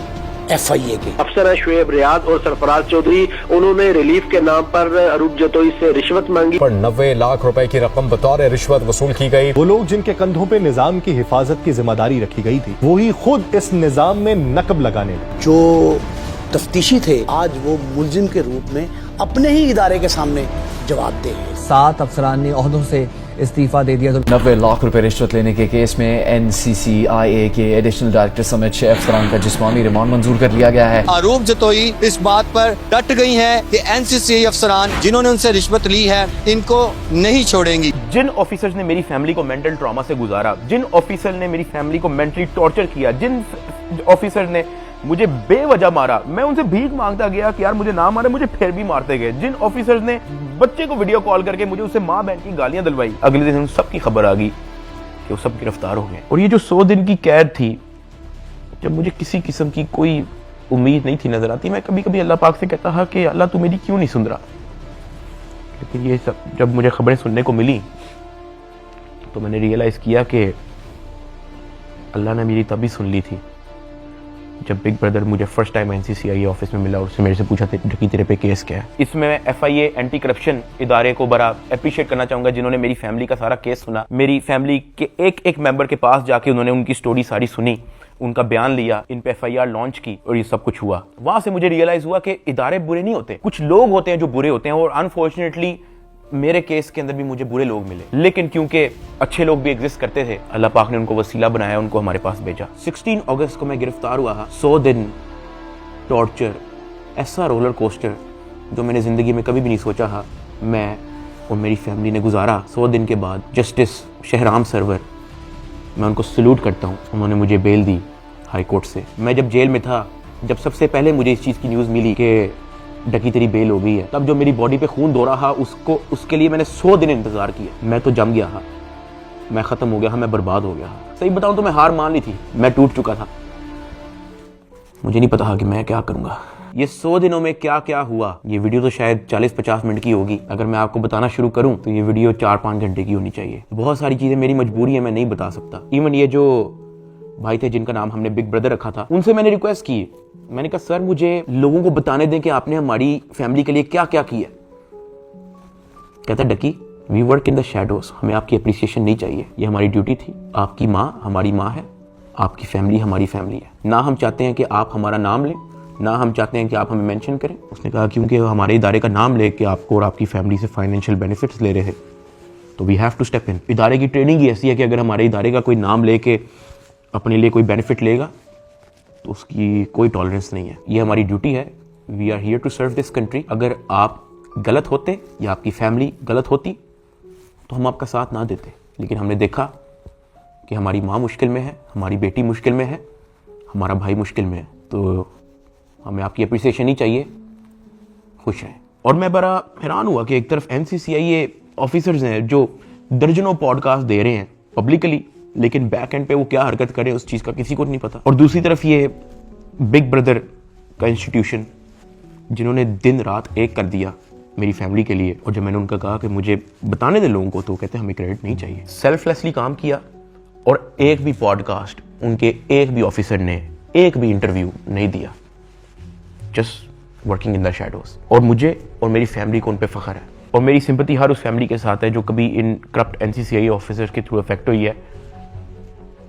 Speaker 18: FIA के।
Speaker 9: अफसर शुएब रियाद और सरफराज चौधरी, उन्होंने रिलीफ के नाम पर अरूब जतोई से रिश्वत मांगी।
Speaker 4: पर 90 लाख रुपए की रकम बतौर रिश्वत वसूल की गई।
Speaker 19: वो लोग जिनके कंधों पे निजाम की हिफाजत की जिम्मेदारी रखी गई थी, वही खुद इस निजाम में नकब लगाने
Speaker 18: जो तफ्तीशी थे, आज वो मुलजिम के रूप में अपने ही इदारे के सामने जवाब दे।
Speaker 20: 7 अफसरान ने ओहदों से इस्तीफा दे दिया। तो
Speaker 4: 90 लाख रुपए रिश्वत लेने के केस में NCCI के एडिशनल डायरेक्टर समेत 6 अफसरान का जिस्मानी रिमांड मंजूर कर लिया गया है।
Speaker 17: अरूब जतोई इस बात पर डट गई हैं कि NCCI अफसरान जिन्होंने उनसे रिश्वत ली है इनको नहीं छोड़ेंगी।
Speaker 1: जिन ऑफिसर्स ने मेरी फैमिली को मेंटल ट्रॉमा से गुजारा, जिन ऑफिसर ने मेरी फैमिली को मेंटली टॉर्चर किया, जिन ऑफिसर ने मुझे बेवजह मारा, मैं उनसे भीख मांगता गया कि यार मुझे ना मारे, मुझे फिर भी मारते गए। जिन ऑफिसर्स ने बच्चे को वीडियो कॉल करके मुझे उससे माँ बहन की गालियां दिलवाई, अगले दिन उन सब की खबर आ गई कि वो सब गिरफ्तार हो गए। और ये जो 100 दिन की कैद थी, जब मुझे किसी किस्म की कोई उम्मीद नहीं थी नजर आती, मैं कभी कभी अल्लाह पाक से कहता था कि अल्लाह तू मेरी क्यों नहीं सुन रहा। लेकिन ये सब जब मुझे खबरें सुनने को मिली तो मैंने रियलाइज किया कि अल्लाह ने मेरी तभी सुन ली थी जब बिग ब्रदर मुझे फर्स्ट टाइम NCCI ऑफिस में मिला और उसने मेरे से पूछा था कि तेरे पे केस क्या है। इसमें मैं FIA एंटी करप्शन इदारे को बड़ा अप्रिशिएट करना चाहूंगा, जिन्होंने मेरी फैमिली का सारा केस सुना, मेरी फैमिली के एक मेंबर के पास जाके उन्होंने उनकी स्टोरी सारी सुनी उनका बयान लिया, इन पे FIR लॉन्च की और ये सब कुछ हुआ। वहां से मुझे रियलाइज हुआ कि इदारे बुरे नहीं होते, कुछ लोग होते हैं जो बुरे होते हैं। और अनफॉर्चुनेटली मेरे केस के अंदर भी मुझे बुरे लोग मिले, लेकिन क्योंकि अच्छे लोग भी एग्जिस्ट करते थे, अल्लाह पाक ने उनको वसीला बनाया, उनको हमारे पास भेजा। 16 अगस्त को मैं गिरफ्तार हुआ। 100 दिन टॉर्चर, ऐसा रोलर कोस्टर जो मैंने ज़िंदगी में कभी भी नहीं सोचा था मैं और मेरी फैमिली ने गुजारा। 100 दिन के बाद जस्टिस शहराम सरवर, मैं उनको सल्यूट करता हूँ, उन्होंने मुझे बेल दी हाई कोर्ट से। मैं जब जेल में था, जब सबसे पहले मुझे इस चीज़ की न्यूज़ मिली कि डकी तेरी बेल हो गई है, तब जो मेरी बॉडी पे खून दौड़ा था उसके लिए मैंने 100 दिन इंतज़ार किया। मैं तो जम गया था, मैं ख़त्म हो गया था, मैं बर्बाद हो गया था। सही बताऊँ तो मैं हार मान ली थी, मैं टूट चुका था। मुझे नहीं पता था कि मैं क्या करूँगा। ये 100 दिनों में क्या क्या हुआ, ये वीडियो तो शायद 40-50 मिनट की होगी। अगर मैं आपको बताना शुरू करूं तो ये वीडियो 4-5 घंटे की होनी चाहिए। बहुत सारी चीज़ें मेरी मजबूरी है, मैं नहीं बता सकता। इवन ये जो भाई थे जिनका नाम हमने बिग ब्रदर रखा था, उनसे मैंने रिक्वेस्ट की, मैंने कहा सर मुझे लोगों को बताने दें कि आपने हमारी फैमिली के लिए क्या क्या किया। कहता डकी, we work in the shadows, हमें आपकी अप्रिसिएशन नहीं चाहिए, ये हमारी ड्यूटी थी। आपकी माँ हमारी माँ है, आपकी फैमिली हमारी फैमिली है। ना हम चाहते हैं कि आप हमारा नाम लें, ना हम चाहते हैं कि आप हमें मेंशन करें। उसने कहा क्योंकि हमारे इदारे का नाम लेके आपको और आपकी फैमिली से फाइनेंशियल बेनिफिट्स ले रहे हैं, तो we have to step in. इदारे की ट्रेनिंग ही ऐसी है कि अगर हमारे इदारे का कोई नाम लेके अपने लिए कोई बेनिफिट लेगा तो उसकी कोई टॉलरेंस नहीं है। ये हमारी ड्यूटी है, we are here to serve this country. अगर आप गलत होते या आपकी फैमिली गलत होती तो हम आपका साथ ना देते, लेकिन हमने देखा कि हमारी माँ मुश्किल में है, हमारी बेटी मुश्किल में है, हमारा भाई मुश्किल में है, तो हमें आपकी अप्रिसिएशन ही चाहिए। खुश रहें। और मैं बड़ा हैरान हुआ कि एक तरफ NCCI ऑफिसर्स हैं जो दर्जनों पॉडकास्ट दे रहे हैं पब्लिकली, लेकिन बैक एंड पे वो क्या हरकत करें उस चीज़ का किसी को नहीं पता। और दूसरी तरफ ये बिग ब्रदर का इंस्टीट्यूशन जिन्होंने दिन रात एक कर दिया मेरी फैमिली के लिए। और जब मैंने उनका कहा कि मुझे बताने दे लोगों को, तो कहते हमें क्रेडिट नहीं चाहिए। सेल्फलेसली काम किया और एक भी पॉडकास्ट, उनके एक भी ऑफिसर ने एक भी इंटरव्यू नहीं दिया, just working in the shadows. और मुझे और मेरी फैमिली को उन पे फख्र है। और मेरी सिंपैथी हर उस फैमिली के साथ है जो कभी इन करप्ट NCCI ऑफिसर्स के थ्रू अफेक्ट हुई है।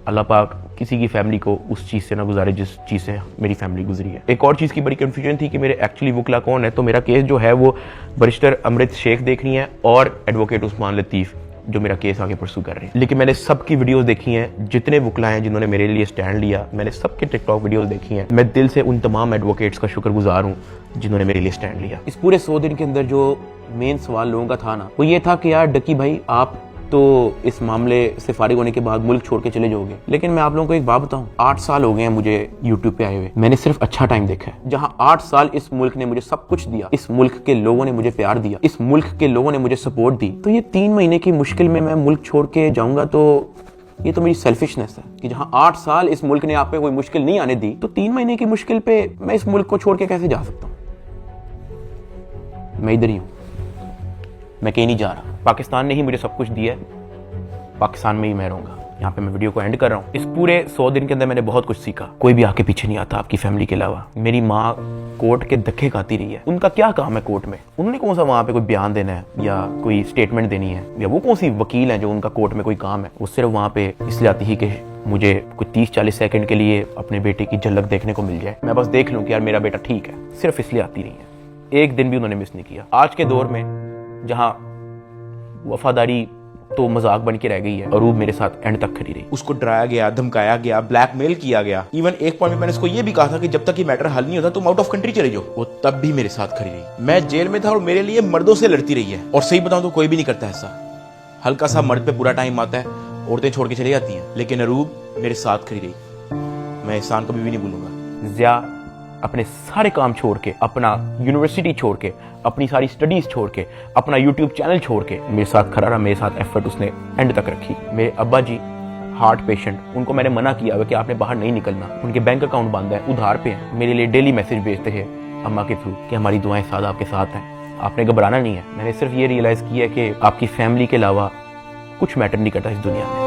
Speaker 1: अल्लाह पाक किसी की फैमिली को उस चीज़ से ना गुजारे जिस चीज़ से मेरी फैमिली गुजरी है। एक और चीज़ की बड़ी कन्फ्यूजन थी कि मेरे एक्चुअली वकला कौन है। तो मेरा केस जो है वो बैरिस्टर अमृत शेख देख रही हैं और एडवोकेट उस्मान लतीफ़ जो मेरा केस आगे परसू कर रहे हैं। लेकिन मैंने सबकी वीडियोस देखी हैं, जितने वकला हैं जिन्होंने मेरे लिए स्टैंड लिया, मैंने सबके टिकटॉक वीडियोस देखी हैं। मैं दिल से उन तमाम एडवोकेट्स का शुक्रगुजार हूँ जिन्होंने मेरे लिए स्टैंड लिया। इस पूरे 100 दिन के अंदर जो मेन सवाल लोगों का था ना, वो ये था कि यार डकी भाई आप तो इस मामले से फारिग होने के बाद मुल्क छोड़ के चले जाओगे। लेकिन मैं आप लोगों को एक बात बताऊं, 8 साल हो गए हैं मुझे यूट्यूब पे आए हुए। मैंने सिर्फ अच्छा टाइम देखा है। जहां 8 साल इस मुल्क ने मुझे सब कुछ दिया, इस मुल्क के लोगों ने मुझे प्यार दिया, इस मुल्क के लोगों ने मुझे सपोर्ट दी, तो ये 3 महीने की मुश्किल में मैं मुल्क छोड़ के जाऊंगा तो ये तो मेरी सेल्फिशनेस है कि जहां 8 साल इस मुल्क ने आप पे कोई मुश्किल नहीं आने दी, तो 3 महीने की मुश्किल पे मैं इस मुल्क को छोड़ के कैसे जा सकता हूं। मैं इधर ही हूं, मैं कहीं नहीं जा रहा। पाकिस्तान ने ही मुझे सब कुछ दिया है, पाकिस्तान में ही मैं रहूंगा। यहाँ पे मैं वीडियो को एंड कर रहा हूँ। इस पूरे 100 दिन के अंदर मैंने बहुत कुछ सीखा। कोई भी आके पीछे नहीं आता आपकी फैमिली के अलावा। मेरी माँ कोर्ट के धक्के खाती रही है। उनका क्या काम है कोर्ट में? उन्होंने कौन सा वहाँ पे कोई बयान देना है या कोई स्टेटमेंट देनी है, या वो कौन सी वकील है जो उनका कोर्ट में कोई काम है? वो सिर्फ वहाँ पे इसलिए आती ही कि मुझे कुछ 30-40 सेकंड के लिए अपने बेटे की झलक देखने को मिल जाए, मैं बस देख लूँ कि यार मेरा बेटा ठीक है। सिर्फ इसलिए आती रही है, एक दिन भी उन्होंने मिस नहीं किया। आज के दौर में जहाँ वफादारी तो मजाक बन के रह गई है, अरूब मेरे साथ एंड तक खड़ी रही। उसको डराया गया, धमकाया गया, ब्लैकमेल किया गया। इवन एक पॉइंट में मैंने उसको ये भी कहा था कि जब तक ये मैटर हल नहीं होता तुम आउट ऑफ कंट्री चले जाओ। वो तब भी मेरे साथ खड़ी रही। मैं जेल में था और मेरे लिए मर्दों से लड़ती रही है। और सही बताऊं तो कोई भी नहीं करता ऐसा। हल्का सा मर्द पे बुरा टाइम आता है, औरतें छोड़ के चली जाती हैं, लेकिन अरूब मेरे साथ खड़ी रही। मैं एहसान कभी भी नहीं भूलूंगा। ज़िया अपने सारे काम छोड़ के, अपना यूनिवर्सिटी छोड़ के, अपनी सारी स्टडीज छोड़ के, अपना यूट्यूब चैनल छोड़ के मेरे साथ खड़ा रहा, मेरे साथ एफर्ट उसने एंड तक रखी। मेरे अब्बा जी हार्ट पेशेंट, उनको मैंने मना किया हुआ कि आपने बाहर नहीं निकलना। उनके बैंक अकाउंट बंद है, उधार पे हैं। मेरे लिए डेली मैसेज भेजते हैं अम्मा के थ्रू कि हमारी दुआएं सदा आपके साथ हैं, आपने घबराना नहीं है। मैंने सिर्फ ये रियलाइज़ किया कि आपकी फैमिली के अलावा कुछ मैटर नहीं करता इस दुनिया में।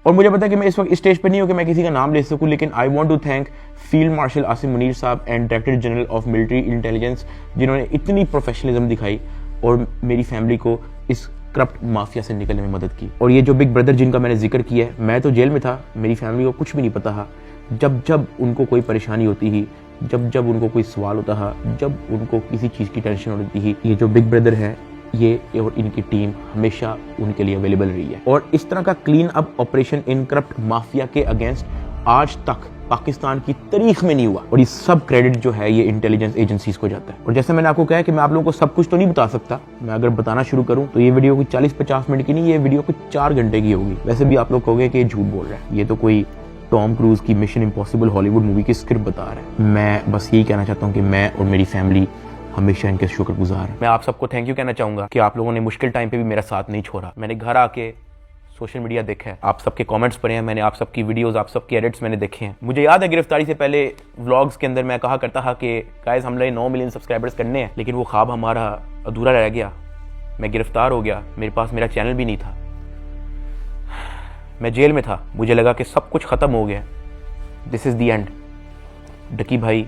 Speaker 1: और मुझे पता है कि मैं इस वक्त स्टेज पे नहीं हूँ कि मैं किसी का नाम ले सकूँ, लेकिन I want to thank field marshal Asim Munir साहब and director general of military intelligence, जिन्होंने इतनी प्रोफेशनलिज्म दिखाई और मेरी फैमिली को इस करप्ट माफिया से निकलने में मदद की। और ये जो बिग ब्रदर जिनका मैंने जिक्र किया है, मैं तो जेल में था, मेरी फैमिली को कुछ भी नहीं पता था। जब जब उनको कोई परेशानी होती ही, जब जब उनको कोई सवाल होता था, जब उनको किसी चीज़ की टेंशन होती ही, ये जो बिग ब्रदर है ये और इनकी टीम हमेशा उनके लिए अवेलेबल रही है। और इस तरह का clean up operation in corrupt mafia के अगेंस्ट आज तक पाकिस्तान की तारीख में नहीं हुआ। और ये सब क्रेडिट जो है ये इंटेलिजेंस एजेंसीज को जाता है। और जैसे मैंने आपको कहा कि मैं आप लोगों को सब कुछ तो नहीं बता सकता, मैं अगर बताना शुरू करूं तो ये वीडियो कोई 40-50 मिनट की नहीं, ये वीडियो कोई 4 घंटे की होगी। वैसे भी आप लोग कहोगे कि ये झूठ बोल रहा है, ये तो कोई टॉम क्रूज की मिशन इम्पॉसिबल हॉलीवुड मूवी की स्क्रिप्ट बता रहा है। मैं बस यही कहना चाहता हूँ कि मैं और मेरी फैमिली हमेशा इनके शुक्रगुजार है। मैं आप सबको थैंक यू कहना चाहूंगा कि आप लोगों ने मुश्किल टाइम पे भी मेरा साथ नहीं छोड़ा। मैंने घर आके सोशल मीडिया देखा है, आप सबके कमेंट्स पढ़े हैं, मैंने आप सबकी वीडियोस, आप सबके एडिट्स मैंने देखे हैं। मुझे याद है गिरफ्तारी से पहले व्लॉग्स के अंदर मैं कहा करता था कि गाइस हमने 9 मिलियन सब्सक्राइबर्स करने हैं, लेकिन वो ख्वाब हमारा अधूरा रह गया। मैं गिरफ्तार हो गया, मेरे पास मेरा चैनल भी नहीं था, मैं जेल में था, मुझे लगा कि सब कुछ खत्म हो गया, this is the end, Ducky भाई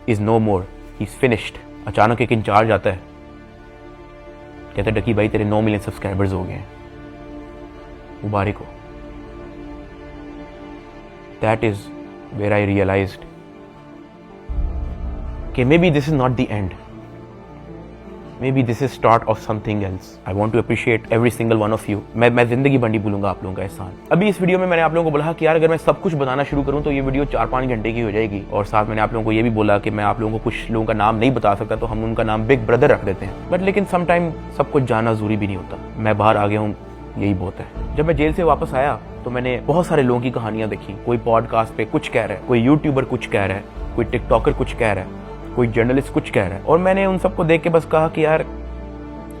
Speaker 1: is no more, he is finished. अचानक एक इंचार्ज आता है, कहते डकी भाई तेरे 9 मिलियन सब्सक्राइबर्स हो गए हैं, मुबारक हो। That is where I realised कि maybe this is not the end, maybe this is start of something else. I want to appreciate every single one of you. मैं जिंदगी भर नहीं भूलूंगा आप लोगों का एहसान। अभी इस वीडियो में मैंने आप लोगों को बोला कि यार अगर मैं सब कुछ बताना शुरू करूं तो ये वीडियो 4-5 घंटे की हो जाएगी। और साथ मैंने आप लोगों को ये भी बोला कि मैं आप लोगों को कुछ लोगों का नाम नहीं बता सकता, तो हम उनका नाम बिग ब्रदर रख देते हैं। बट लेकिन समटाइम सब कुछ जानना जरूरी भी नहीं होता। मैं बाहर आ गया हूँ, यही बहुत है। जब मैं जेल से वापस आया तो मैंने बहुत सारे लोगों की कहानियां देखी। कोई पॉडकास्ट पे कुछ कह रहा है, कोई यूट्यूबर कुछ कह रहा है, कोई टिकटॉकर कुछ कह रहा है, कोई जर्नलिस्ट कुछ कह रहा है। और मैंने उन सबको देख के बस कहा कि यार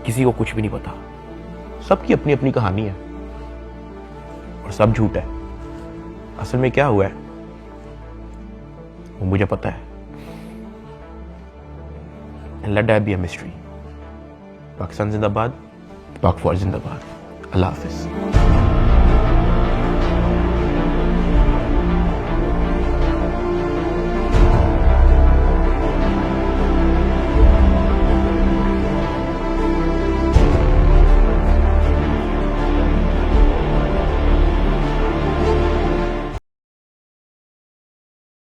Speaker 1: किसी को कुछ भी नहीं पता, सबकी अपनी अपनी कहानी है और सब झूठ है। असल में क्या हुआ है वो मुझे पता है। Let that be a mystery. Pakistan जिंदाबाद, पाक फौज जिंदाबाद। अल्लाह हाफिज।